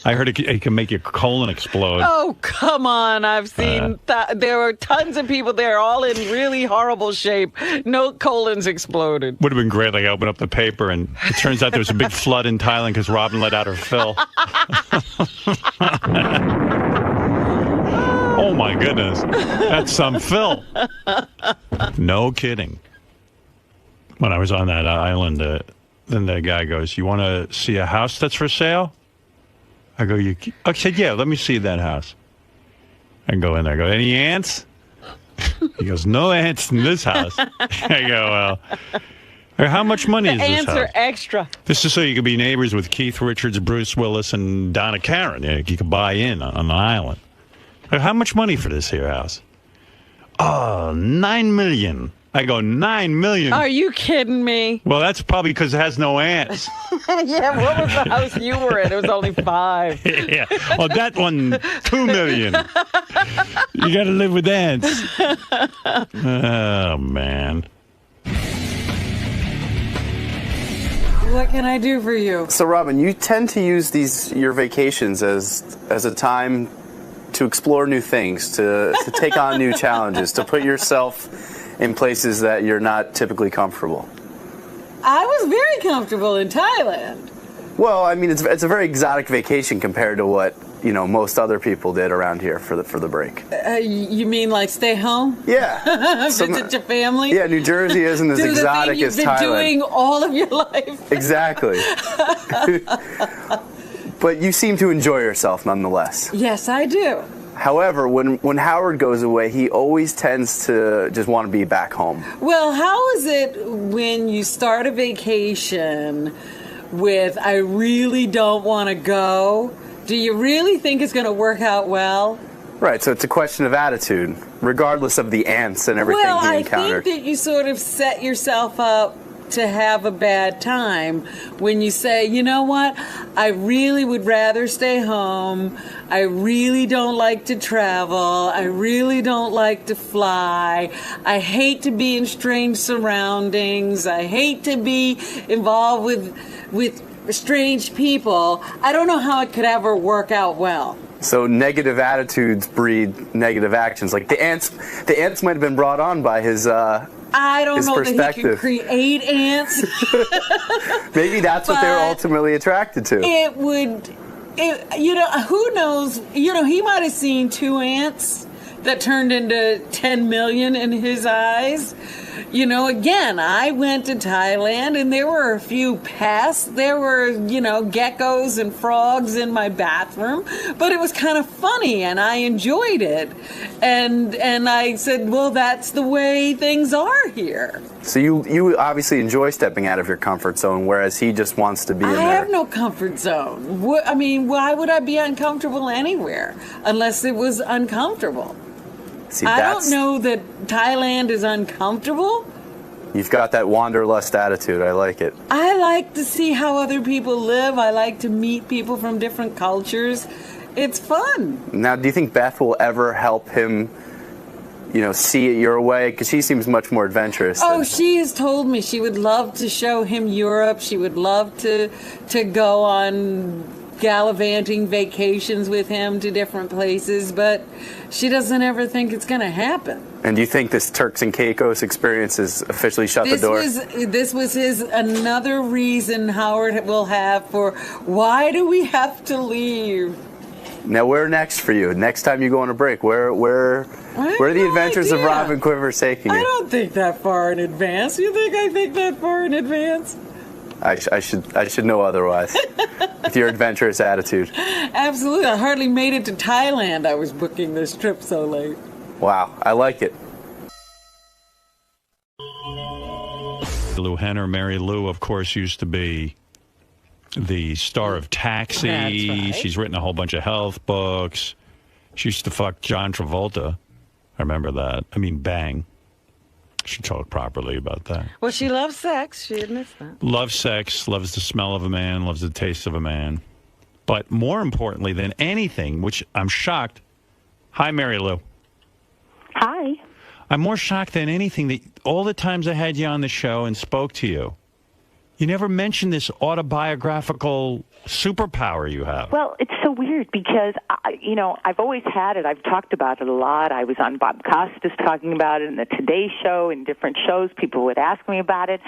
I heard it can make your colon explode. Oh, come on. I've seen there were tons of people there, all in really horrible shape. No colons exploded. Would have been great. Like I open up the paper and it turns out there was a big flood in Thailand because Robin let out her fill. Oh my goodness. That's some fill. No kidding. When I was on that island, then the guy goes, "You want to see a house that's for sale?" I go, I said, "Yeah, let me see that house." I go in there, I go, "Any ants?" He goes, "No ants in this house." I go, "Well, how much money is The this ants house?" are extra. This is so you could be neighbors with Keith Richards, Bruce Willis, and Donna Karen. You could buy in on the island. I go, "How much money for this here house?" "Oh, $9 million." I go, $9 million? Are you kidding me? Well, that's probably because it has no ants. Yeah, what was the house you were in? It was only 5. Yeah. Well, that one, $2 million. You got to live with ants. Oh, man. What can I do for you? So, Robin, you tend to use your vacations as a time to explore new things, to take on new challenges, to put yourself in places that you're not typically comfortable. I was very comfortable in Thailand. Well, I mean, it's a very exotic vacation compared to what most other people did around here for the break. You mean like stay home? Yeah. Visit your family? Yeah, New Jersey isn't as Do the exotic thing as you've been Thailand. doing all of your life. Exactly. But you seem to enjoy yourself nonetheless. Yes, I do. However, when Howard goes away, he always tends to just want to be back home. Well, how is it when you start a vacation with "I really don't want to go"? Do you really think it's going to work out well? Right, so it's a question of attitude, regardless of the ants and everything Well, he I encountered. think that you sort of set yourself up to have a bad time when you say, "You know what, I really would rather stay home. I really don't like to travel. I really don't like to fly. I hate to be in strange surroundings. I hate to be involved with strange people." I don't know how it could ever work out well. So negative attitudes breed negative actions. Like the ants might have been brought on by his I don't his know that he perspective. can create ants. Maybe that's what they're But ultimately attracted to. It would, who knows? He might have seen 2 ants that turned into 10 million in his eyes. Again, I went to Thailand and there were a few pests. There were, geckos and frogs in my bathroom, but it was kind of funny and I enjoyed it. And I said, well, that's the way things are here. So you obviously enjoy stepping out of your comfort zone, whereas he just wants to be in I there. have no comfort zone. Why would I be uncomfortable anywhere unless it was uncomfortable? See, I don't know that Thailand is uncomfortable. You've got that wanderlust attitude. I like it. I like to see how other people live. I like to meet people from different cultures. It's fun. Now, do you think Beth will ever help him, see it your way? Because she seems much more adventurous. Oh, she has told me she would love to show him Europe. She would love to go on gallivanting vacations with him to different places, but she doesn't ever think it's going to happen. And do you think this Turks and Caicos experience has officially shut the door? This was another reason Howard will have for why do we have to leave? Now, where next for you? Next time you go on a break, where are the adventures of Robin Quivers taking you? I don't think that far in advance. You think I think that far in advance? I should know otherwise. With your adventurous attitude. Absolutely. I hardly made it to Thailand. I was booking this trip so late. Wow, I like it. Lou Henner, Mary Lou, of course, used to be the star of Taxi. That's right. She's written a whole bunch of health books. She used to fuck John Travolta. I remember that. I mean, bang. She talked properly about that. Well, she loves sex. She admits that. Loves sex, loves the smell of a man, loves the taste of a man. But more importantly than anything, which I'm shocked. Hi, Mary Lou. Hi. I'm more shocked than anything that all the times I had you on the show and spoke to you, you never mentioned this autobiographical superpower you have. Well, it's so weird because, I've always had it. I've talked about it a lot. I was on Bob Costas talking about it in the Today Show, in different shows. People would ask me about it.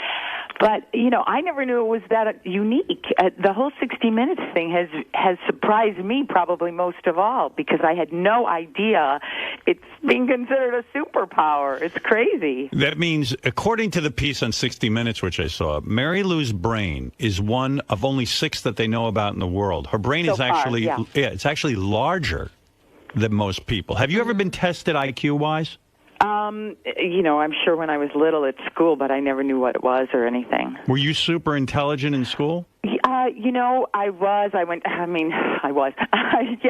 But, I never knew it was that unique. The whole 60 Minutes thing has surprised me probably most of all because I had no idea it's being considered a superpower. It's crazy. That means, according to the piece on 60 Minutes, which I saw, Mary Lou's brain is one of only 6 that they know about in the world. Her brain So is far, actually, yeah. It's actually larger than most people. Have you ever been tested IQ-wise? I'm sure when I was little at school, but I never knew what it was or anything. Were you super intelligent in school? I was.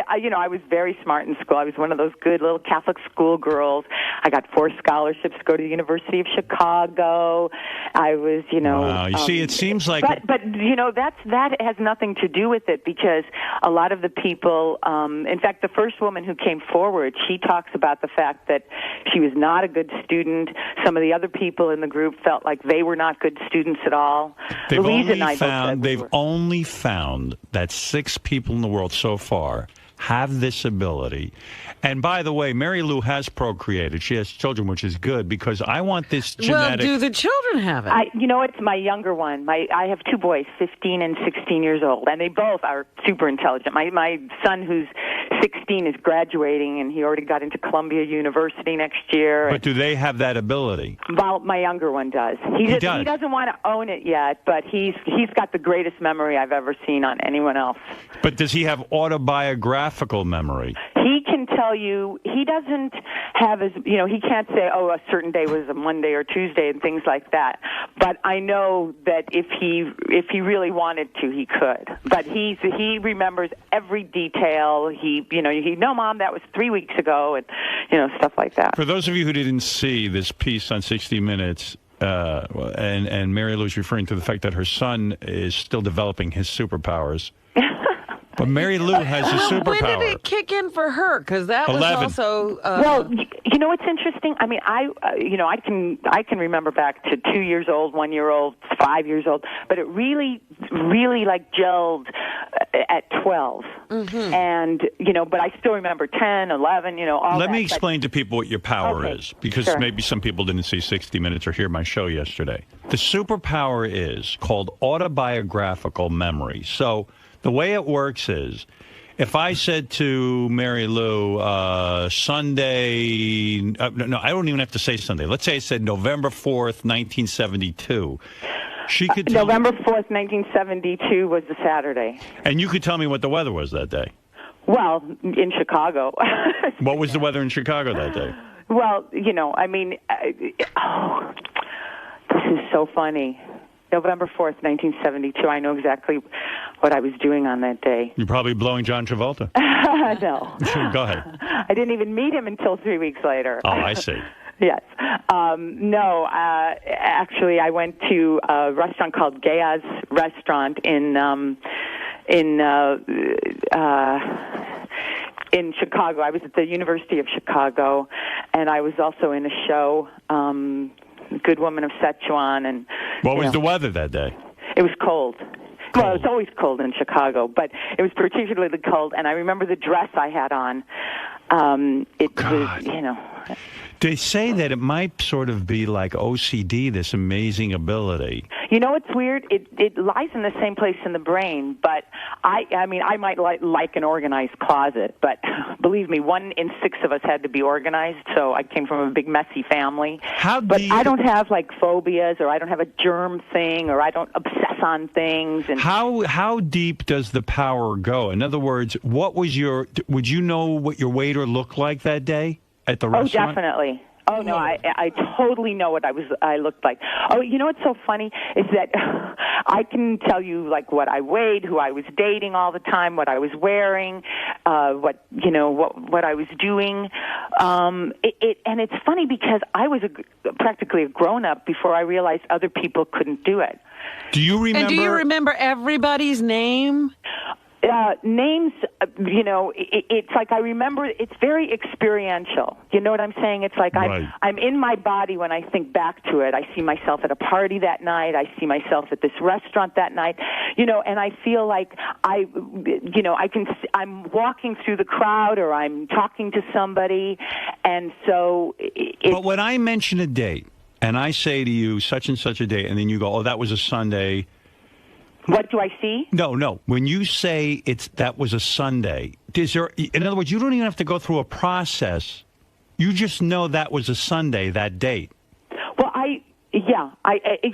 I was very smart in school. I was one of those good little Catholic school girls. I got 4 scholarships to go to the University of Chicago. I was, Wow. You see, it seems like... But that has nothing to do with it because a lot of the people, in fact, the first woman who came forward, she talks about the fact that she was not a good student. Some of the other people in the group felt like they were not good students at all. They've only found that 6 people in the world so far have this ability. And by the way, Mary Lou has procreated. She has children, which is good because I want this genetic... Well, do the children have it? It's my younger one. I have 2 boys, 15 and 16 years old, and they both are super intelligent. My son, who's 16, is graduating, and he already got into Columbia University next year. But do they have that ability? Well, my younger one does. He doesn't want to own it yet, but he's got the greatest memory I've ever seen on anyone else. But does he have autobiographical memory? He can tell you, he doesn't have he can't say, a certain day was a Monday or Tuesday and things like that. But I know that if he really wanted to, he could. But he remembers every detail. No, Mom, that was 3 weeks ago, and, stuff like that. For those of you who didn't see this piece on 60 Minutes, and Mary Lou's referring to the fact that her son is still developing his superpowers. But Mary Lou has a When did superpower. it kick in for her? Because that 11. was also. Well, you know what's interesting? I mean, I can remember back to 2 years old, 1 year old, 5 years old, but it really like gelled at 12. Mm-hmm. And but I still remember 10, 11, all Let that. me but- explain to people what your power Okay, is, because sure. maybe some people didn't see 60 Minutes or hear my show yesterday. The superpower is called autobiographical memory. So the way it works is, if I said to Mary Lou, Sunday, no, I don't even have to say Sunday. Let's say I said November 4th, 1972. She could tell November 4th, 1972 was the Saturday. and you could tell me what the weather was that day. Well, in Chicago. What was the weather in Chicago that day? Well, I mean, this is so funny. November 4th, 1972. I know exactly what I was doing on that day. You're probably blowing John Travolta. No. Go ahead. I didn't even meet him until 3 weeks later. Oh, I see. Yes. No, actually, I went to a restaurant called Gaya's Restaurant in Chicago. I was at the University of Chicago, and I was also in a show, Good Woman of Sichuan. And What was the weather that day? it was cold. Well, it's always cold in Chicago, but it was particularly cold. And I remember the dress I had on. It was, They say that it might sort of be like OCD, this amazing ability. You know what's weird? It lies in the same place in the brain, but I mean, I might like an organized closet, but believe me, 1 in 6 of us had to be organized, so I came from a big messy family. But I don't have like phobias, or I don't have a germ thing, or I don't obsess on things. And How deep does the power go? In other words, would you know what your waiter looked like that day at the restaurant? Oh, definitely. Oh no, I totally know what I looked like. Oh, you know what's so funny is that I can tell you like what I weighed, who I was dating all the time, what I was wearing, what I was doing. And it's funny because I was practically a grown up before I realized other people couldn't do it. Do you remember? And do you remember everybody's name? Names, it's like I remember. It's very experiential. You know what I'm saying? It's like Right. I'm in my body when I think back to it. I see myself at a party that night. I see myself at this restaurant that night. And I feel like I'm walking through the crowd, or I'm talking to somebody, and so. But when I mention a date and I say to you such and such a date, and then you go, "Oh, that was a Sunday." What do I see? No. When you say that was a Sunday, in other words, you don't even have to go through a process. You just know that was a Sunday, that date. Well,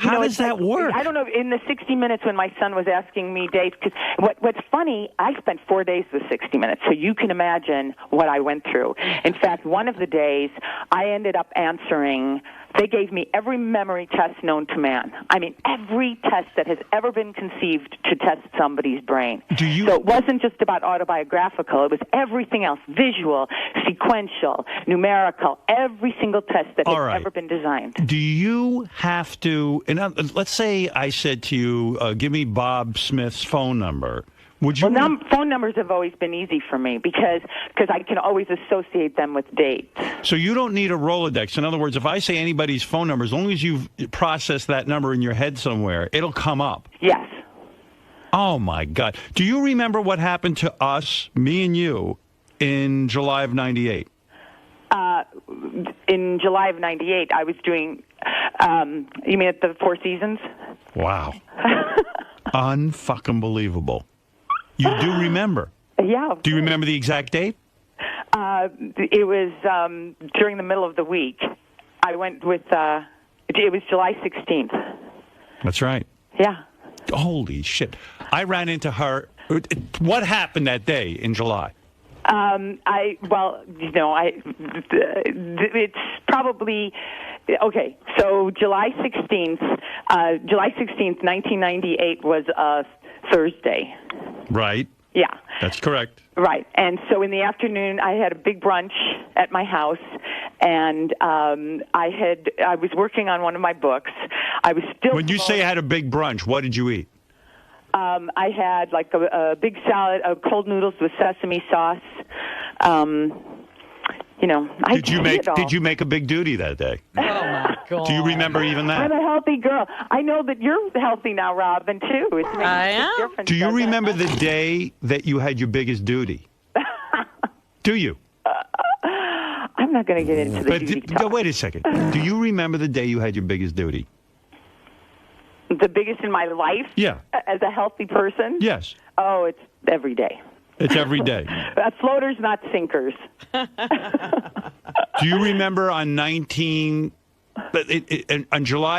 How does that work? I don't know. In the 60 Minutes, when my son was asking me dates, because what's funny, I spent 4 days with 60 Minutes, so you can imagine what I went through. In fact, one of the days, I ended up answering. They gave me every memory test known to man. I mean, every test that has ever been conceived to test somebody's brain. So it wasn't just about autobiographical. It was everything else: visual, sequential, numerical. Every single test that has ever been designed. Do you have to? Let's say I said to you, "Give me Bob Smith's phone number." Would you? Well, phone numbers have always been easy for me because I can always associate them with dates. So you don't need a Rolodex. In other words, if I say anybody's phone number, as long as you've processed that number in your head somewhere, it'll come up. Yes. Oh, my God. Do you remember what happened to us, me and you, in July of 98? In July of 98, I was doing, you mean at the Four Seasons? Wow. Unfucking believable. You do remember? Yeah. Do you remember the exact date? It was during the middle of the week. I went with, it was July 16th. That's right. Yeah. Holy shit. I ran into her. What happened that day in July? It's probably, okay, so July 16th, 1998 was a Thursday. Right. Yeah. That's correct. Right. And so in the afternoon, I had a big brunch at my house, and I was working on one of my books. I was still. When you say I had a big brunch, what did you eat? I had like a big salad, cold noodles with sesame sauce. Did you make a big duty that day? Oh my God! Do you remember even that? I'm a healthy girl. I know that you're healthy now, Robin, too. It's making a difference. Do you doesn't it? remember the day that you had your biggest duty? Do you? I'm not going to get into the duty talk. Wait a second. Do you remember the day you had your biggest duty? The biggest in my life? Yeah. As a healthy person? Yes. Oh, it's every day. It's every day. Floaters, not sinkers. Do you remember on July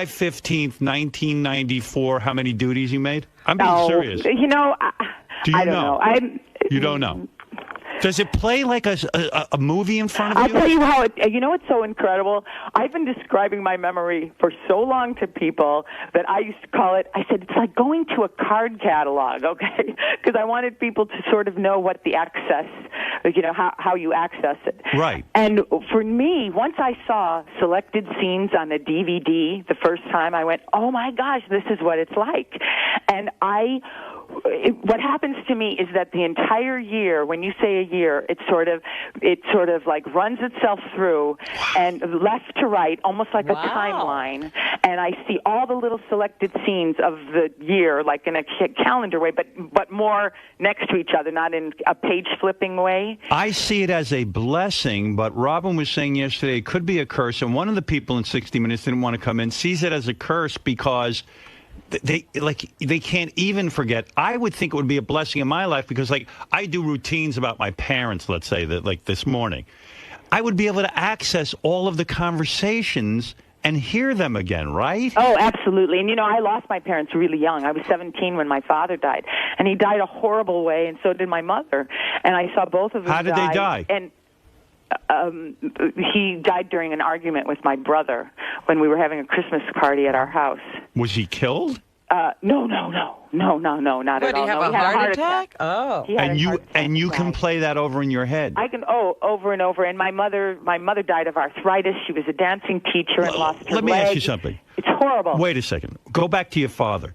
15th, 1994, how many duties you made? I'm being serious. Do you know? I don't know. You don't know. Does it play like a movie in front of you? I'll tell you how. You know what's so incredible? I've been describing my memory for so long to people that I used to call it. I said it's like going to a card catalog, okay? Because I wanted people to sort of know what the access, how you access it. Right. And for me, once I saw selected scenes on a DVD the first time, I went, "Oh my gosh, this is what it's like," and what happens to me is that the entire year, when you say a year, it sort of like runs itself through and left to right, almost like a timeline. And I see all the little selected scenes of the year, like in a calendar way, but more next to each other, not in a page flipping way. I see it as a blessing, but Robin was saying yesterday it could be a curse. And one of the people in 60 Minutes didn't want to come in, sees it as a curse because they can't even forget. I would think it would be a blessing in my life because I do routines about my parents, let's say that like this morning. I would be able to access all of the conversations and hear them again, right? Oh, absolutely. And I lost my parents really young. I was 17 when my father died, and he died a horrible way, and so did my mother. And I saw both of them. How did they die? And he died during an argument with my brother when we were having a Christmas party at our house. Was he killed? No, not at all. Did he have a heart attack? Oh. And you can play that over in your head. I can over and over. And my mother died of arthritis. She was a dancing teacher and lost her leg. Let me ask you something. It's horrible. Wait a second. Go back to your father.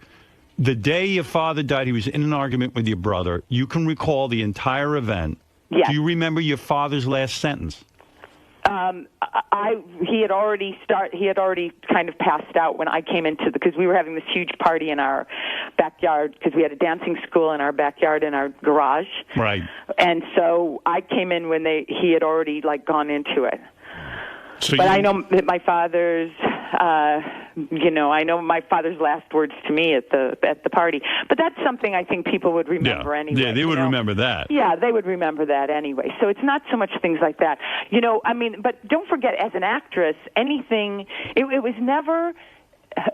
The day your father died, he was in an argument with your brother. You can recall the entire event. Yes. Do you remember your father's last sentence? He had already kind of passed out when I came because we were having this huge party in our backyard because we had a dancing school in our backyard in our garage. Right. And so I came in when he had already gone into it. But I know that my father's, I know my father's last words to me at the party. But that's something I think people would remember anyway. Yeah, they would remember that. Yeah, they would remember that anyway. So it's not so much things like that. But don't forget, as an actress, anything, it was never...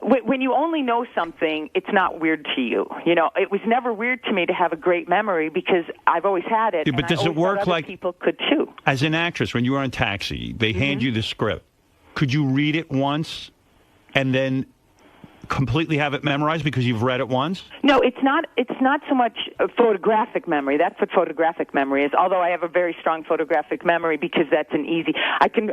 When you only know something, it's not weird to you. It was never weird to me to have a great memory because I've always had it. Yeah, but does it work like people could too? As an actress, when you were on Taxi, they hand you the script. Could you read it once and then completely have it memorized because you've read it once? No, it's not so much a photographic memory. That's what photographic memory is. Although I have a very strong photographic memory because that's an easy. I can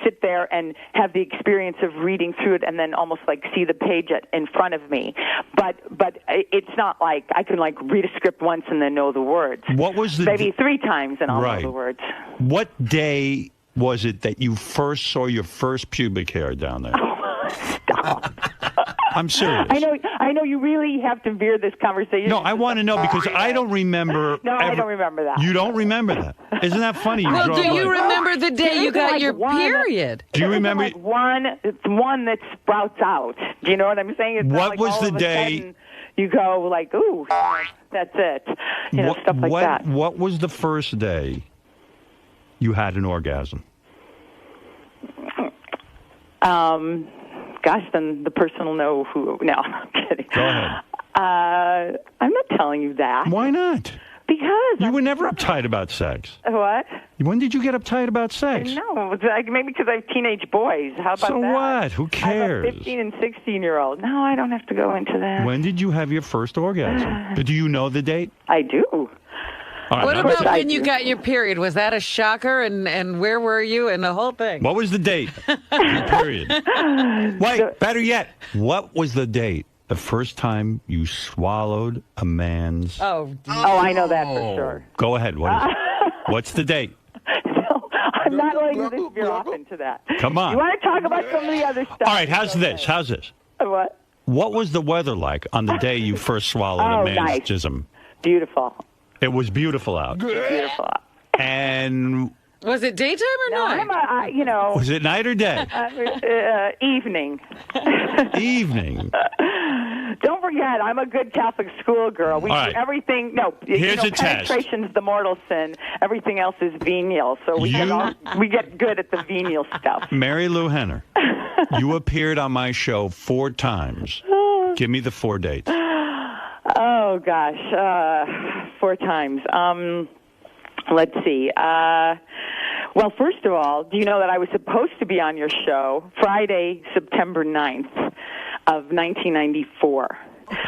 sit there and have the experience of reading through it and then almost see the page in front of me. But it's not like I can read a script once and then know the words. What was maybe 3 times and I'll know the words. What day was it that you first saw your first pubic hair down there? Stop. I'm serious. I know you really have to veer this conversation. No, I want to know because I don't remember. No, I don't remember that. You don't remember that? Isn't that funny? Well, do you remember the day you got your period? Do you remember? One that sprouts out. Do you know what I'm saying? It's what was the day? You go ooh, that's it. Stuff like that. What was the first day you had an orgasm? Gosh, then the person will know who. No, I'm kidding. Go ahead. I'm not telling you that. Why not? Because you were never uptight about sex. What? When did you get uptight about sex? No, maybe because I have teenage boys. How about that? So what? Who cares? I have a 15 and 16-year-old. No, I don't have to go into that. When did you have your first orgasm? Do you know the date? I do. Right, what about when you got your period? Was that a shocker? And where were you? And the whole thing. What was the date? Your period. Wait, better yet, what was the date? the first time you swallowed a man's... Oh, I know that for sure. Go ahead. What's the date? I'm not letting this veer off into that. Come on. You want to talk about some of the other stuff? All right, how's this? How's this? What? What was the weather like on the day you first swallowed a man's nice. jism? Beautiful. It was beautiful out. Beautiful. And was it daytime or night? was it night or day? Evening. Evening. Don't forget, I'm a good Catholic schoolgirl. We All do right. everything. No, Here's a test. penetration's the mortal sin. Everything else is venial. So we get good at the venial stuff. Mary Lou Henner, you appeared on my show 4 times. Give me the 4 dates. Oh gosh, 4 times. Let's see. Well, first of all, do you know that I was supposed to be on your show Friday, September 9th of 1994?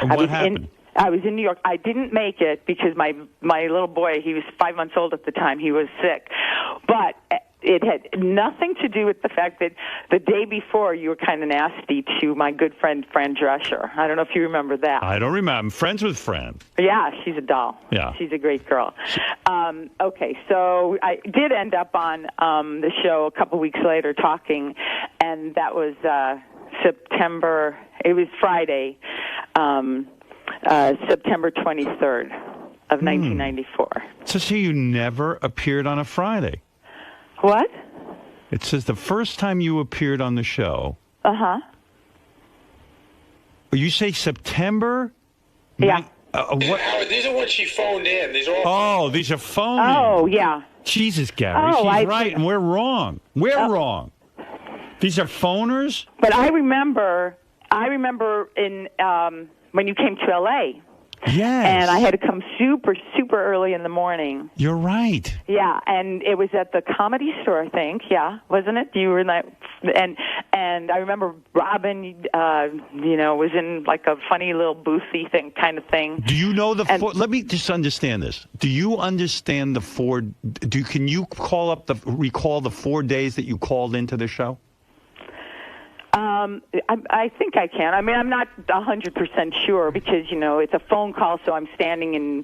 What happened? I was in New York. I didn't make it because my little boy, he was 5 months old at the time, he was sick. But it had nothing to do with the fact that the day before you were kind of nasty to my good friend Fran Drescher. I don't know if you remember that. I don't remember. I'm friends with Fran. Yeah, she's a doll. Yeah. She's a great girl. Okay, so I did end up on the show a couple weeks later talking, and that was September. It was Friday, September 23rd of 1994. So see, you never appeared on a Friday. What? It says the first time you appeared on the show. Uh-huh. You say September? Yeah. What? Howard, these are what she phoned in. These are all. Oh, these are phone. Oh, yeah. Jesus, Gary, Oh, she's right, and we're wrong. We're wrong. These are phoners? But I remember in when you came to L.A., yes. And I had to come super, super early in the morning. You're right. Yeah, and it was at the Comedy Store, I think. Yeah, wasn't it? You were in that, and I remember Robin, was in like a funny little boothy thing, kind of thing. Do you know let me just understand this. Do you understand the 4? Can you recall the 4 days that you called into the show? I think I can. I mean, I'm not 100% sure because, it's a phone call, so I'm standing in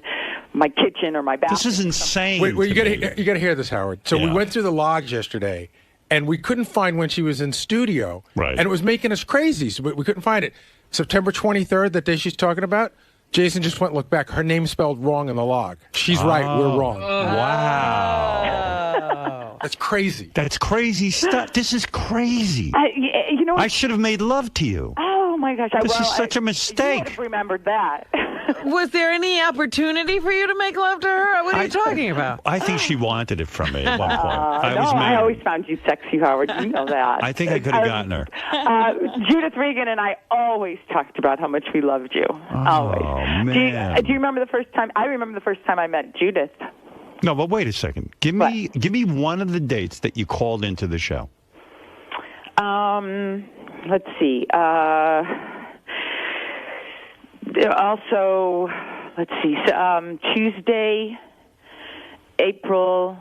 my kitchen or my bathroom. This is insane. Wait, you got to hear this, Howard. So we went through the logs yesterday, and we couldn't find when she was in studio. Right. And it was making us crazy, so we couldn't find it. September 23rd, that day she's talking about, Jason just went look back. Her name's spelled wrong in the log. She's right. We're wrong. Wow. That's crazy. That's crazy stuff. This is crazy. I should have made love to you. Oh, my gosh. This is such a mistake. You would have remembered that. Was there any opportunity for you to make love to her? What are you talking about? I think she wanted it from me at one point. I always found you sexy, Howard. You know that. I think I could have gotten her. Judith Regan and I always talked about how much we loved you. Always. Man. Do you remember the first time? I remember the first time I met Judith. No, but wait a second. Give me one of the dates that you called into the show. Let's see. Also, let's see. Tuesday, April.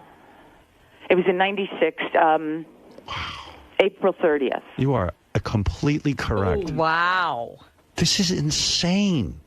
It was in '96. April 30th. You are completely correct. Oh, wow. This is insane.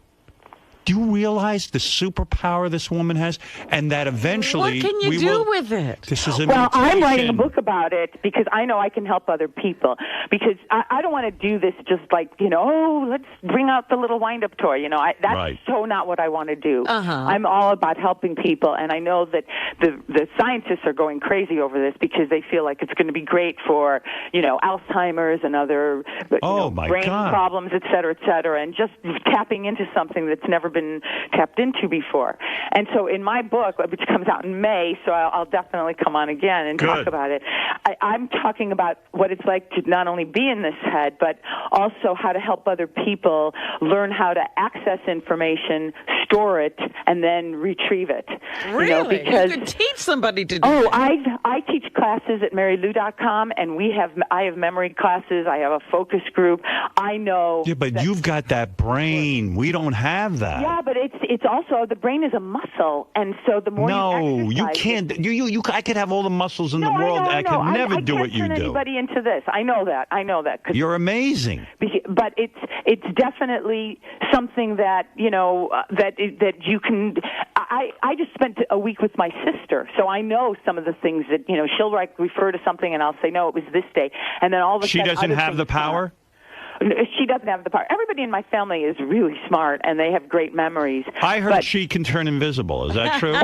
Do you realize the superpower this woman has, and that eventually what can you do with it? This is a well, I'm mutation. writing a book about it because I know I can help other people. Because I don't want to do this just like let's bring out the little wind-up toy. That's right. So not what I want to do. Uh-huh. I'm all about helping people, and I know that the scientists are going crazy over this because they feel like it's going to be great for Alzheimer's and other brain problems, et cetera, and just tapping into something that's never been tapped into before. And so in my book, which comes out in May, so I'll definitely come on again and talk about it, I'm talking about what it's like to not only be in this head, but also how to help other people learn how to access information, store it, and then retrieve it. Really? Because, you could teach somebody to do that. I teach classes at marylou.com, and I have memory classes. I have a focus group. I know. Yeah, but you've got that brain. We don't have that. Yeah, but it's also the brain is a muscle, and so the more you can't. I could have all the muscles in the world. I could never do what you do. I can't turn anybody into this. I know that. You're amazing. but it's definitely something that that you can. I just spent a week with my sister, so I know some of the things that she'll refer to something, and I'll say no, it was this day, and then all of a She sudden doesn't other have the things come power? up. She doesn't have the power. Everybody in my family is really smart, and they have great memories. I heard she can turn invisible. Is that true?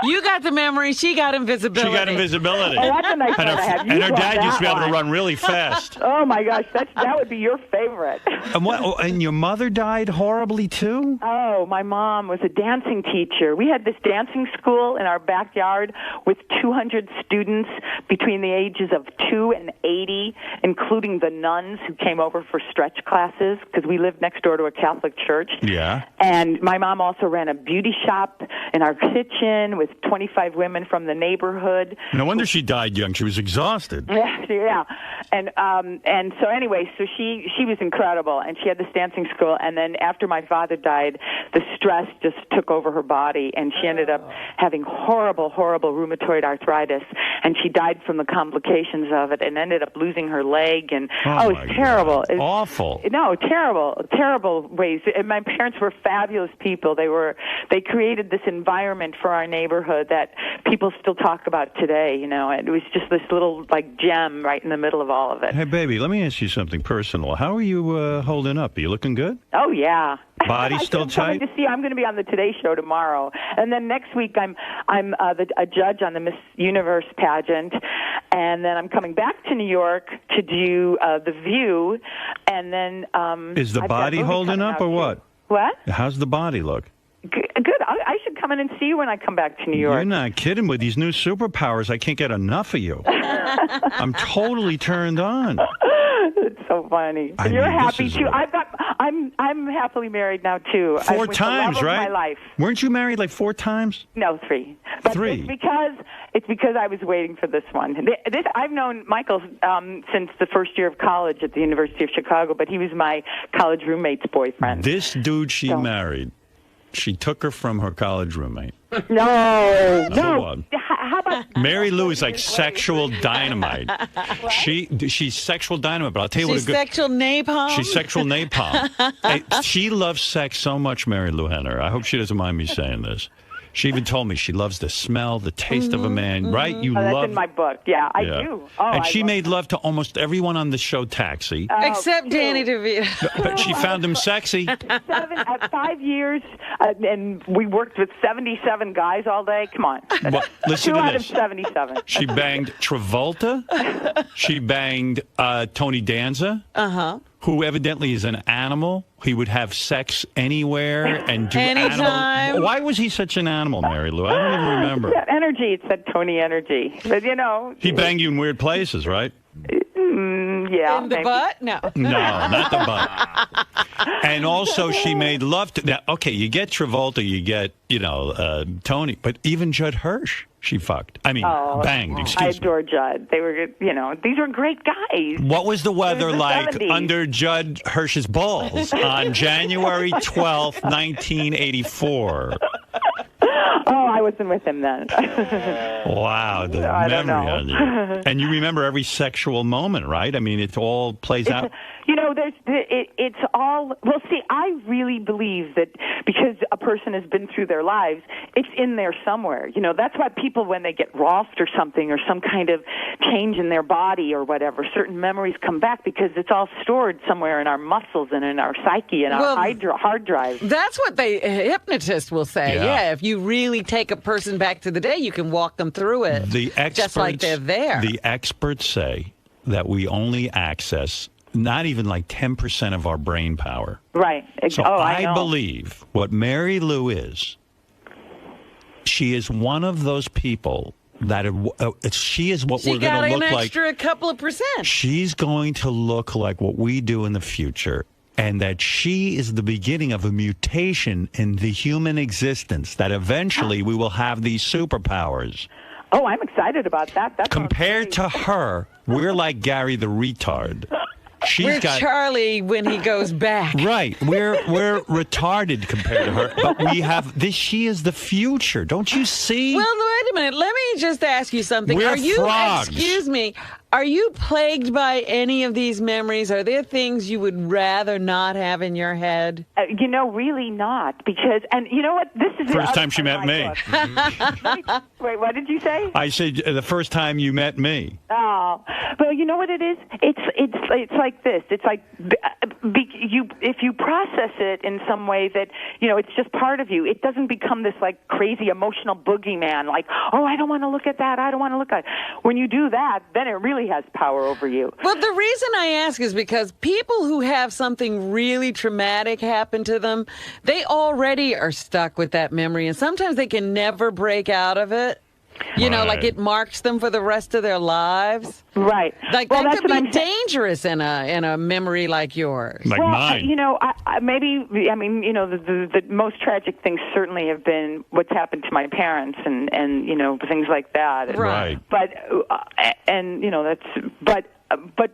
You got the memory. She got invisibility. She got invisibility. Oh, that's a nice one to have. And her love dad used to be that able to one. run really fast. Oh my gosh, that would be your favorite. And what? Oh, and your mother died horribly too? Oh, my mom was a dancing teacher. We had this dancing school in our backyard with 200 students between the ages of 2 and 80, including the nuns who came over for stretch classes because we lived next door to a Catholic church. Yeah. And my mom also ran a beauty shop in our kitchen with 25 women from the neighborhood. No wonder she died young. She was exhausted. Yeah. And so anyway, so she was incredible, and she had this dancing school, and then after my father died, the stress just took over her body, and she ended up having horrible rheumatoid arthritis, and she died from the complications of it and ended up losing her leg, and it was terrible. It was awful. No, terrible ways. And my parents were fabulous people. They created this environment for our neighborhood that people still talk about today, It was just this little gem right in the middle of all of it. Hey, baby, let me ask you something personal. How are you holding up? Are you looking good? Oh yeah. Body still tight? I'm going to be on the Today Show tomorrow, and then next week I'm a judge on the Miss Universe pageant, and then I'm coming back to New York to do The View, and then Is the I've got a body movie holding coming up out, or too. what? What? How's the body look? Good. I should come in and see you when I come back to New York. You're not kidding. With these new superpowers, I can't get enough of you. I'm totally turned on. It's so funny. I You're mean, this happy is too. I'm happily married now too. I'm 4 with times, the love right? Of my life. Weren't you married like 4 times? No, 3. But 3. It's because I was waiting for this one. I've known Michael since the first year of college at the University of Chicago, but he was my college roommate's boyfriend. This dude she married, she took her from her college roommate. No. Hold on. How about Mary Lou is like sexual dynamite. She's sexual dynamite, but I'll tell you She's what. sexual napalm. She's sexual napalm. Hey, she loves sex so much, Mary Lou Henner. I hope she doesn't mind me saying this. She even told me she loves the smell, the taste of a man. Right? You that's love. in my book. Yeah, I do. Oh, and I she love made love to almost everyone on the show Taxi. Except Danny DeVito. But she found him sexy. 5 years, and we worked with 77 guys all day. Come on. Well, listen 2 to out this. of 77. She banged Travolta. She banged Tony Danza. Who evidently is an animal. He would have sex anywhere and do Anytime. animal. Why was he such an animal, Mary Lou? I don't even remember. That energy, it said Tony Energy. But, He banged you in weird places, right? yeah. In the butt? No. No, not the butt. And also, she made love to. Now, okay, you get Travolta, you get Tony, but even Judd Hirsch, she fucked. I mean, banged. I Excuse me. adore Judd. They were, these were great guys. What was the weather It was the like 70s. under Judd Hirsch's balls on January 12th, 1984? Oh, I wasn't with him then. Wow, the I don't memory know. on you. And you remember every sexual moment, right? I mean, it all plays out. It's all, well, see, I really believe that because a person has been through their lives, it's in there somewhere. That's why people, when they get lost or something or some kind of change in their body or whatever, certain memories come back because it's all stored somewhere in our muscles and in our psyche and our hard drive. That's what a hypnotist will say. Yeah. Yeah, if you really take a person back to the day, you can walk them through it. Just like they're there. The experts say that we only access not even like 10% of our brain power. Right. So I know. believe what Mary Lou is, she is one of those people that she is what She we're going got to an look like. extra couple of percent. She's going to look like what we do in the future, and that she is the beginning of a mutation in the human existence, that eventually we will have these superpowers. Oh, I'm excited about that. That's Compared to her, we're like Gary the retard. We're Charlie when he goes back. Right. We're retarded compared to her, but we have this. She is the future. Don't you see? Well, wait a minute. Let me just ask you something. We're Are you? frogs. Excuse me. Are you plagued by any of these memories? Are there things you would rather not have in your head? Really not. Because, and you know what? This is First time she met me. Wait, what did you say? I said the first time you met me. Oh, well, you know what it is? It's like this. It's like if you process it in some way that it's just part of you. It doesn't become this like crazy emotional boogeyman. Like, oh, I don't want to look at that. I don't want to look at it. When you do that, then it really has power over you. Well, the reason I ask is because people who have something really traumatic happen to them, they already are stuck with that memory, and sometimes they can never break out of it. Like it marks them for the rest of their lives. Right. Like that could be dangerous in a memory like yours. Like mine. The most tragic things certainly have been what's happened to my parents and things like that. Right. But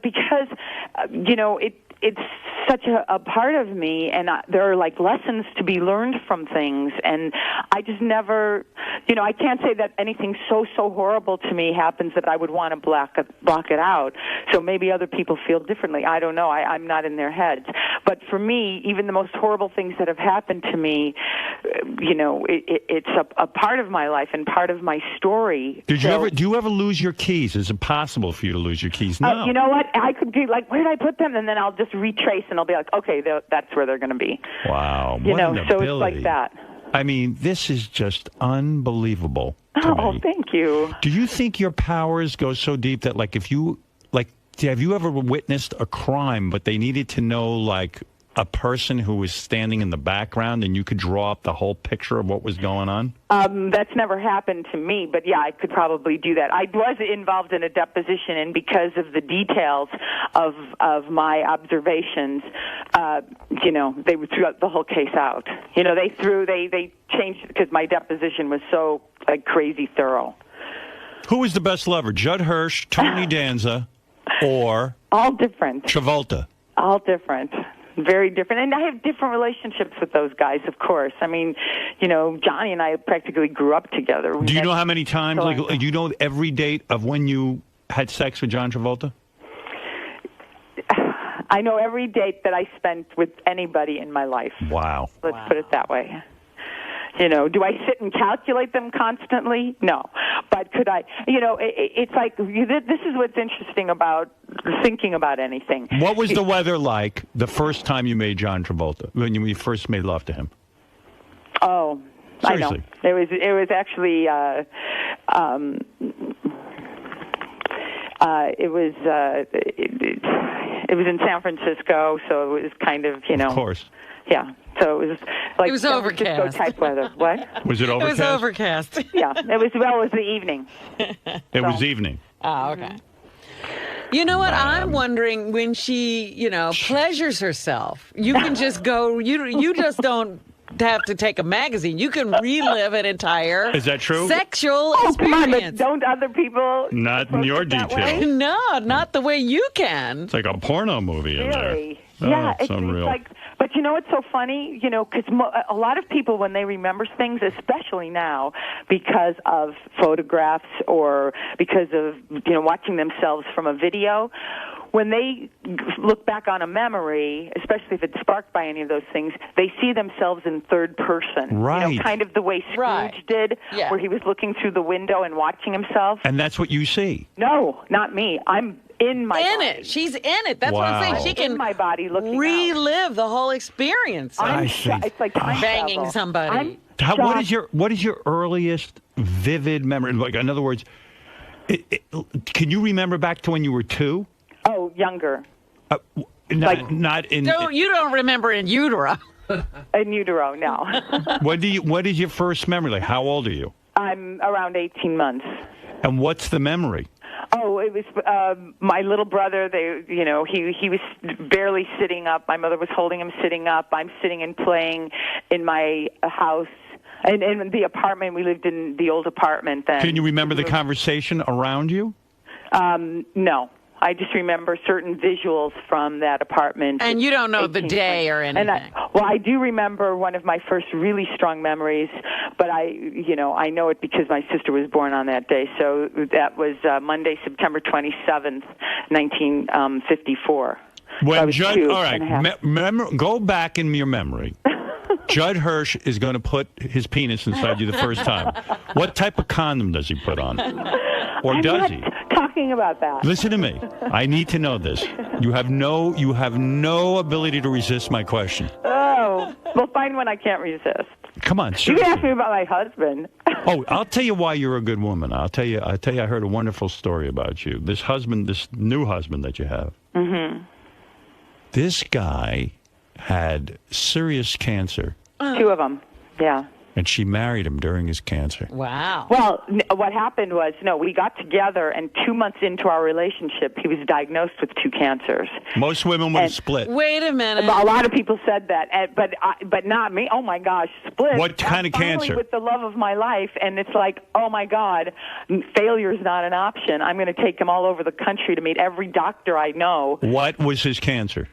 because it's such a part of me, and there are like lessons to be learned from things, and I just never, I can't say that anything so horrible to me happens that I would want to block it out. So maybe other people feel differently. I don't know. I'm not in their heads. But for me, even the most horrible things that have happened to me, it's a part of my life and part of my story. Do you ever lose your keys? Is it possible for you to lose your keys? No. You know what? I could be like, where did I put them? And then I'll just retrace, and I'll be like, okay, that's where they're going to be. Wow. So it's like that. I mean, this is just unbelievable to me. Thank you. Do you think your powers go so deep that, like, have you ever witnessed a crime, but they needed to know, like, a person who was standing in the background and you could draw up the whole picture of what was going on? That's never happened to me, but yeah, I could probably do that. I was involved in a deposition, and because of the details of my observations, they threw the whole case out. They changed it because my deposition was so like crazy thorough. Who was the best lover, Judd Hirsch, Tony Danza, or all different Travolta? All different. Very different. And I have different relationships with those guys, of course. I mean, Johnny and I practically grew up together. Do you know how many times, do you know every date of when you had sex with John Travolta? I know every date that I spent with anybody in my life. Wow. Let's put it that way. Do I sit and calculate them constantly? No. But could I, it's like, this is what's interesting about thinking about anything. What was the weather like the first time you made John Travolta, when you first made love to him? Oh, seriously? I know. It was actually, it was in San Francisco, so it was kind of, Of course. Yeah. So it was like it was San overcast. Francisco type weather. What? Was it overcast? It was overcast. Yeah. It was the evening. It was evening. Oh, okay. You know what? I'm wondering when she, pleasures herself. You can just go. You just don't have to take a magazine. You can relive an entire Is that true? Sexual experience. Come on, but don't other people? Not in your detail. No, not the way you can. It's like a porno movie in there. Really? Oh, Yeah, it's unreal. It's like. But it's so funny, because a lot of people, when they remember things, especially now, because of photographs or because of, watching themselves from a video, when they look back on a memory, especially if it's sparked by any of those things, they see themselves in third person. Right. Kind of the way Scrooge did, where he was looking through the window and watching himself. And that's what you see? No, not me. I'm in my body. It. She's in it. That's what I'm saying. She can in my body looking relive the whole experience. It's like time banging travel. somebody. What is your earliest vivid memory? Like, in other words, can you remember back to when you were 2? Oh, younger. Not in. You don't remember in utero. In utero, no. What is your first memory? Like, how old are you? I'm around 18 months. And what's the memory? Oh, it was my little brother. He was barely sitting up. My mother was holding him sitting up. I'm sitting and playing in my house. And in the apartment, we lived in the old apartment then. Can you remember the conversation around you? No. I just remember certain visuals from that apartment. And you don't know the day or anything. Well, I do remember one of my first really strong memories, but I know it because my sister was born on that day. So that was Monday, September 27th, 1954. When Judd, two all right, and a half. go back in your memory. Judd Hirsch is going to put his penis inside you the first time. What type of condom does he put on? Or I'm does not he? talking about that. Listen to me. I need to know this. You have no ability to resist my question. Oh, well, find one I can't resist. Come on, You seriously. can ask me about my husband. Oh, I'll tell you why you're a good woman. I'll tell you. I heard a wonderful story about you. This new husband that you have. Mm-hmm. This guy had serious cancer, Two of them, yeah. and she married him during his cancer. Wow. Well, what happened was, we got together, and 2 months into our relationship, he was diagnosed with 2 cancers. Most women would have split. Wait a minute. A lot of people said that, but not me. Oh my gosh, split. What kind of Finally cancer? With the love of my life, and it's like, oh my God, failure's not an option. I'm going to take him all over the country to meet every doctor I know. What was his cancer?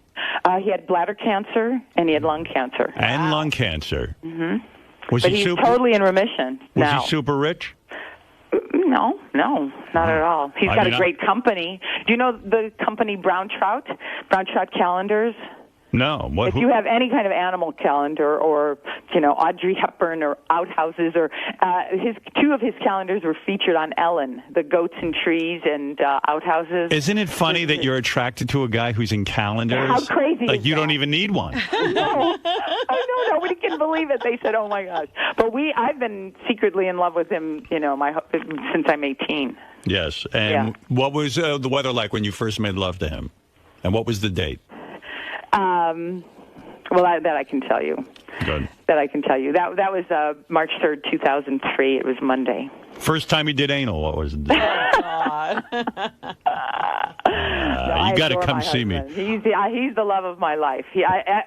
He had bladder cancer and he had lung cancer. And lung cancer. Hmm. Was But he he's super? totally in remission Was now. he super rich? No, not at all. He's I got mean, a great company. Do you know the company Brown Trout Calendars? No. What? If you have any kind of animal calendar, or Audrey Hepburn or Outhouses, or 2 of his calendars were featured on Ellen, the Goats and Trees and Outhouses. Isn't it funny that you're attracted to a guy who's in calendars? How crazy Like is you that? don't even need one. No, I know, nobody can believe it. They said, "Oh my gosh!" But I've been secretly in love with him, since I'm 18. Yes. And what was the weather like when you first made love to him? And what was the date? Well, that I can tell you. Good. That I can tell you. That was March 3rd, 2003. It was Monday. First time you did anal, what was it? No, You I got to adore come my see me. husband. He's the love of my life.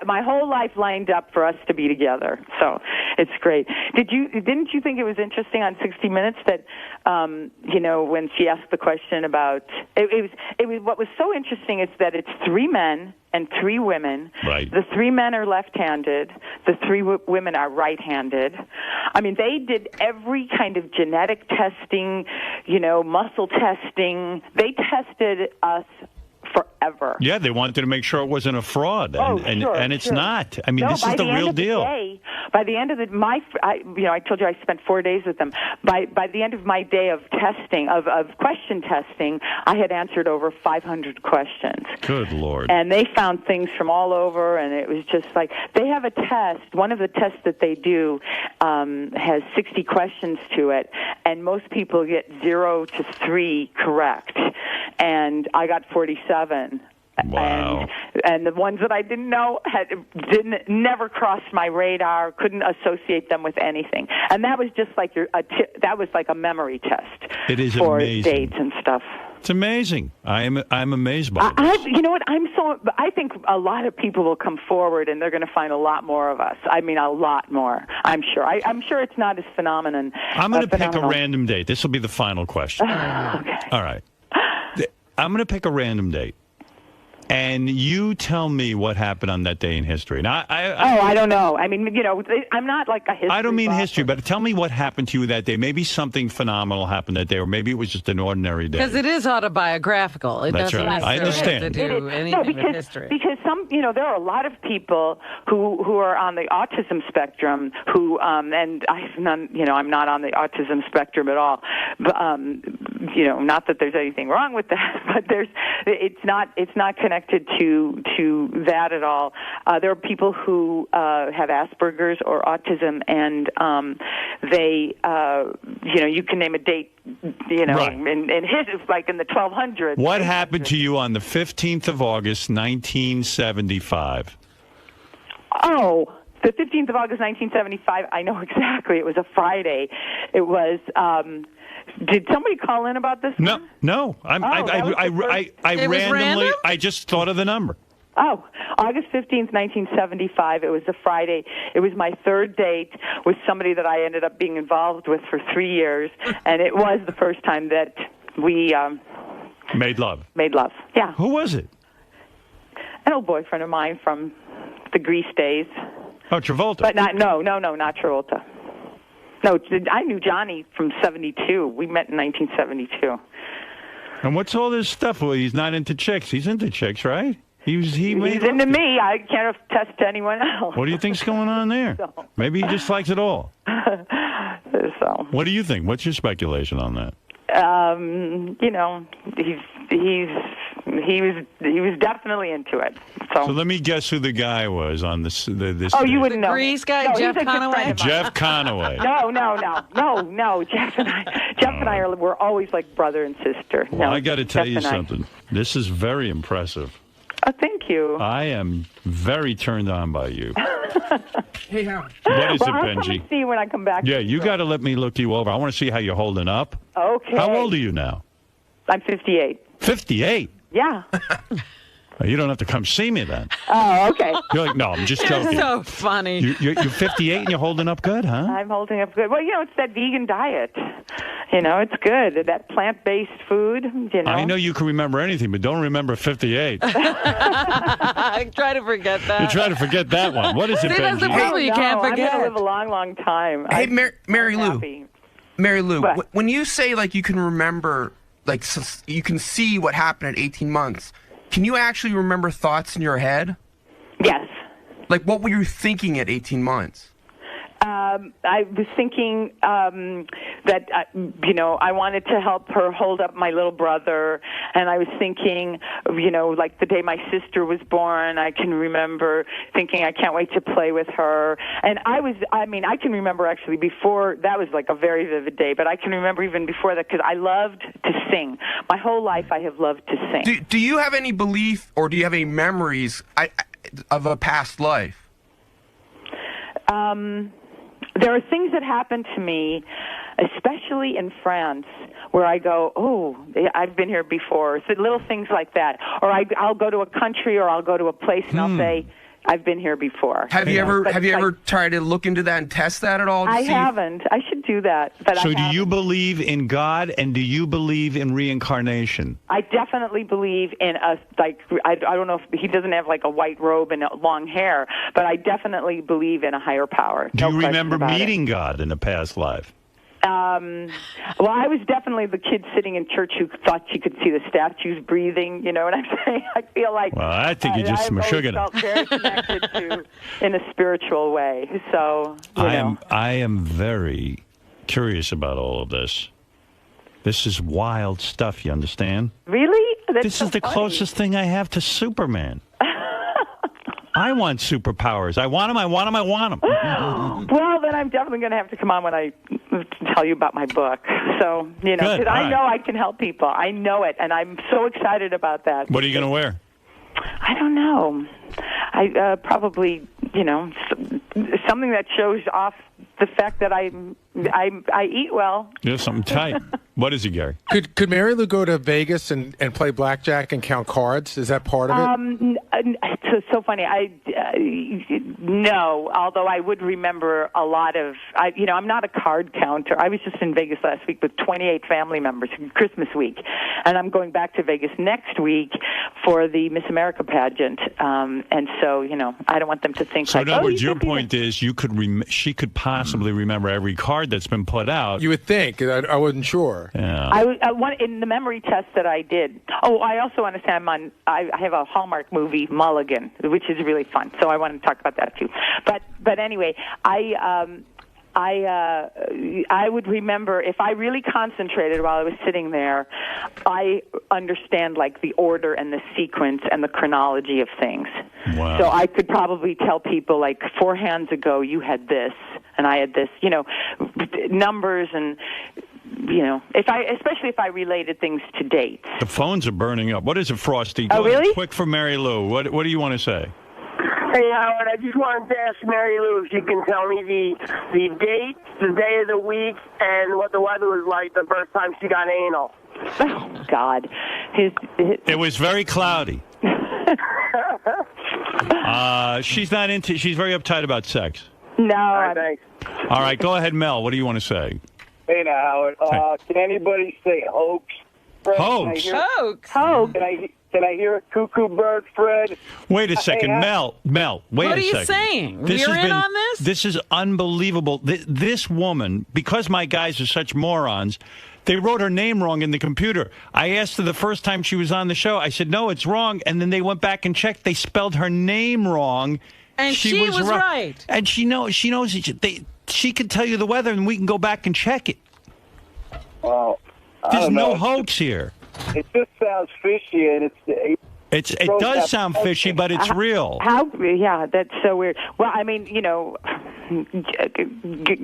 My whole life lined up for us to be together. So it's great. Didn't you think it was interesting on 60 Minutes that when she asked the question about it was what was so interesting is that it's 3 men and 3 women. Right. The 3 men are left-handed. The 3 women are right-handed. I mean, they did every kind of genetic testing, muscle testing. They tested us forever. Yeah, they wanted to make sure it wasn't a fraud, and it's not. I mean, No, this by is the end real of the deal. day, by the end of I told you I spent 4 days with them. By the end of my day of testing, of question testing, I had answered over 500 questions. Good Lord. And they found things from all over, and it was just like they have a test. One of the tests that they do has 60 questions to it, and most people get 0 to 3 correct. And I got 47. Wow. And the ones that I didn't know never crossed my radar, couldn't associate them with anything. And that was just like that was like a memory test. It is for amazing. dates and stuff. It's amazing. I'm amazed by it. You know what? I think a lot of people will come forward, and they're going to find a lot more of us. I mean, a lot more. I'm sure. I'm sure it's not as phenomenon. I'm going to pick a random date. This will be the final question. Okay. All right. I'm going to pick a random date. And you tell me what happened on that day in history. Now, I don't know. I mean, I'm not like a history I don't mean buff. history, but tell me what happened to you that day. Maybe something phenomenal happened that day, or maybe it was just an ordinary day. Because it is autobiographical. It That's doesn't right. I necessarily understand. have to do anything with history. Because there are a lot of people who are on the autism spectrum who, and I'm not on the autism spectrum at all. But, not that there's anything wrong with that, but it's not connected to that at all. There are people who have Asperger's or autism, and they, you can name a date, Right. and his is like in the 1200s. What happened to you on the 15th of August, 1975? Oh, the 15th of August, 1975. I know exactly. It was a Friday. It was. Did somebody call in about this? No. I randomly. random? I just thought of the number. Oh, August 15th, 1975. It was a Friday. It was my 3rd date with somebody that I ended up being involved with for 3 years, and it was the first time that we Made love. made love. Yeah, Who was it? an old boyfriend of mine from the Grease days. Oh, Travolta. But not Travolta. No, I knew Johnny from '72. We met in 1972. And what's all this stuff? Well, he's not into chicks. He's into chicks, right? He's into me. I can't attest to anyone else. What do you think's going on there? Maybe he just likes it all. So. What do you think? What's your speculation on that? You know, he was definitely into it. So let me guess who the guy was on this. Oh, you wouldn't know. Grease guy, no, Jeff Conaway. Jeff Conaway. No. Jeff and I were always like brother and sister. Well, no, I got to tell Jeff you and I. something. This is very impressive. Oh, thank you. I am very turned on by you. Hey, Howard. What is I'll it, come Benji? and see you when I come back. Yeah, you got to let me look you over. I want to see how you're holding up. Okay. How old are you now? I'm 58. 58? Yeah. You don't have to come see me then. Oh, okay. You're like, no, I'm just joking. So funny. You're 58 and you're holding up good, huh? I'm holding up good. Well, you know, it's that vegan diet. You know, it's good. That plant-based food, you know. I know you can remember anything, but don't remember 58. I try to forget that. You try to forget that one. What is it, See, that's the Benji? problem. You can't forget I'm going it. to live a long, long time. Hey, I'm Mary Lou. happy. Mary Lou, What? when you say like you can remember, like you can see what happened at 18 months, can you actually remember thoughts in your head? Yes. Like what were you thinking at 18 months? I was thinking that, you know, I wanted to help her hold up my little brother. And I was thinking, you know, like the day my sister was born, I can remember thinking I can't wait to play with her. And I can remember actually before, that was like a very vivid day, but I can remember even before that because I loved to sing. My whole life I have loved to sing. Do you have any belief or do you have any memories of a past life? There are things that happen to me, especially in France, where I go, oh, I've been here before. So little things like that. Or I'll go to a country or I'll go to a place and I'll say, I've been here before. Have you ever tried to look into that and test that at all? I haven't. I should do that. But So do you believe in God and do you believe in reincarnation? I definitely believe in I don't know if he doesn't have like a white robe and long hair, but I definitely believe in a higher power. Do No you question remember about it. meeting God in a past life? Well, I was definitely the kid sitting in church who thought she could see the statues breathing. You know what I'm saying? I feel like. Well, I think you're just I've always sugar. felt very connected to in a spiritual way. So you know. I am very curious about all of this. This is wild stuff. You understand? Really? That's This so is the funny. closest thing I have to Superman. I want superpowers. I want them. I want them. I want them. Well, then I'm definitely going to have to come on when I tell you about my book. So, you know, Good. because I All know right. I can help people. I know it, and I'm so excited about that. What are you going to wear? I don't know. I probably, you know, something that shows off the fact that I eat well. Yeah, something tight. What is it, Gary? Could Mary Lou go to Vegas and play blackjack and count cards? Is that part of it? It's so funny. No, although I would remember a lot of. I'm not a card counter. I was just in Vegas last week with 28 family members, Christmas week, and I'm going back to Vegas next week for the Miss America pageant. And so, you know, I don't want them to think. So like, in other oh, words, you your could be point is she could possibly remember every card that's been put out. You would think. I wasn't sure. Yeah. I want in the memory test that I did. Oh, I also want to say I have a Hallmark movie, Mulligan, which is really fun. So I want to talk about that too. But anyway, I would remember if I really concentrated while I was sitting there. I understand like the order and the sequence and the chronology of things. Wow. So I could probably tell people like 4 hands ago you had this and I had this. You know, numbers and. You know, especially if I related things to dates. The phones are burning up. What is it, Frosty? Oh, Go ahead, really? Quick for Mary Lou. What do you want to say? Hey, Howard, I just wanted to ask Mary Lou if she can tell me the date, the day of the week, and what the weather was like the first time she got anal. Oh, God. It was very cloudy. She's not into. She's very uptight about sex. No. All right, thanks. All right, go ahead, Mel. What do you want to say? Hey now, Howard. Can anybody say hoax? Hoax? Hoax. Can Can I hear a cuckoo bird, Fred? Wait a second, Hey, Mel, wait What a are you second. saying? This We're has in been- on this? This is unbelievable. This woman, because my guys are such morons, they wrote her name wrong in the computer. I asked her the first time she was on the show. I said, no, it's wrong. And then they went back and checked. They spelled her name wrong. And she was right. And she knows. She can tell you the weather, and we can go back and check it. Well, I There's don't no know. hoax here. It just sounds fishy, and It does sound fishy, but it's real. Yeah, that's so weird. Well, I mean,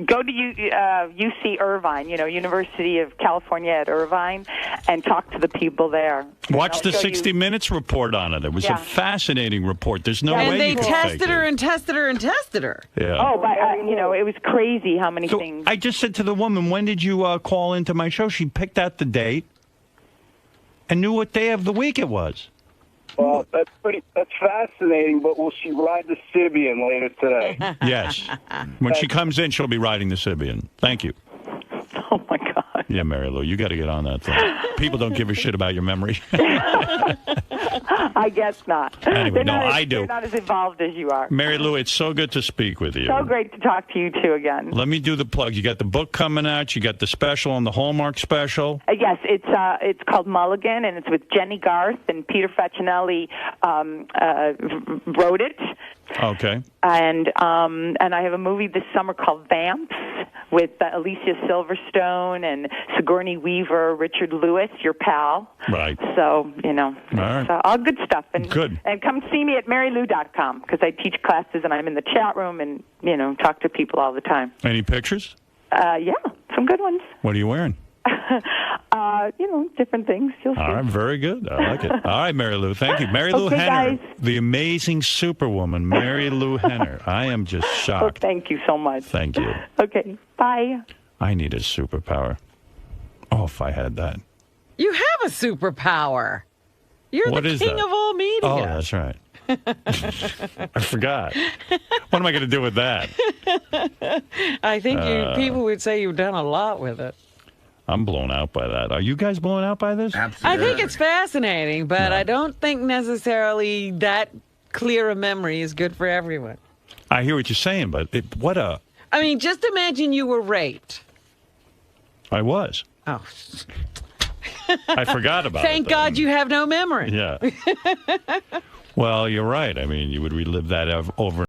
go to UC Irvine, University of California at Irvine, and talk to the people there. Watch the They'll show 60 you- Minutes report on it. It was Yeah. a fascinating report. There's no And way they you could fake tested her it. and tested her and tested her. Yeah. Oh, but it was crazy how many So things. I just said to the woman, when did you call into my show? She picked out the date and knew what day of the week it was. Well, that's fascinating. But will she ride the Sibian later today? Yes. When she comes in, she'll be riding the Sibian. Thank you. Oh, my God. Yeah, Mary Lou, you got to get on that thing. People don't give a shit about your memory. I guess not. Anyway, They're no, not as- I do. They're not as involved as you are. Mary Lou, it's so good to speak with you. So great to talk to you, too, again. Let me do the plug. You got the book coming out. You got the special on the Hallmark special. Yes, it's called Mulligan, and it's with Jenny Garth, and Peter Facinelli wrote it. Okay. And I have a movie this summer called Vamps with Alicia Silverstone and Sigourney Weaver, Richard Lewis, your pal. Right. So, All right. so all good stuff. And, Good. And come see me at marylou.com because I teach classes and I'm in the chat room and, talk to people all the time. Any pictures? Yeah, some good ones. What are you wearing? Different things. You'll see. All right, very good. I like it. All right, Mary Lou, thank you. Mary Lou Okay, Henner, guys. the amazing superwoman, Mary Lou Henner. I am just Oh, shocked. thank you so much. Thank you. Okay, bye. I need a superpower. Oh, if I had that. You have a superpower. You're What the is king that? of all media. Oh, that's right. I forgot. What am I going to do with that? I think people would say you've done a lot with it. I'm blown out by that. Are you guys blown out by this? I think it's fascinating, but I don't think necessarily that clear a memory is good for everyone. I hear what you're saying, but what a... I mean, just imagine you were raped. I was. Oh. I forgot about Thank it. God you have no memory. Yeah. Well, you're right. I mean, you would relive that over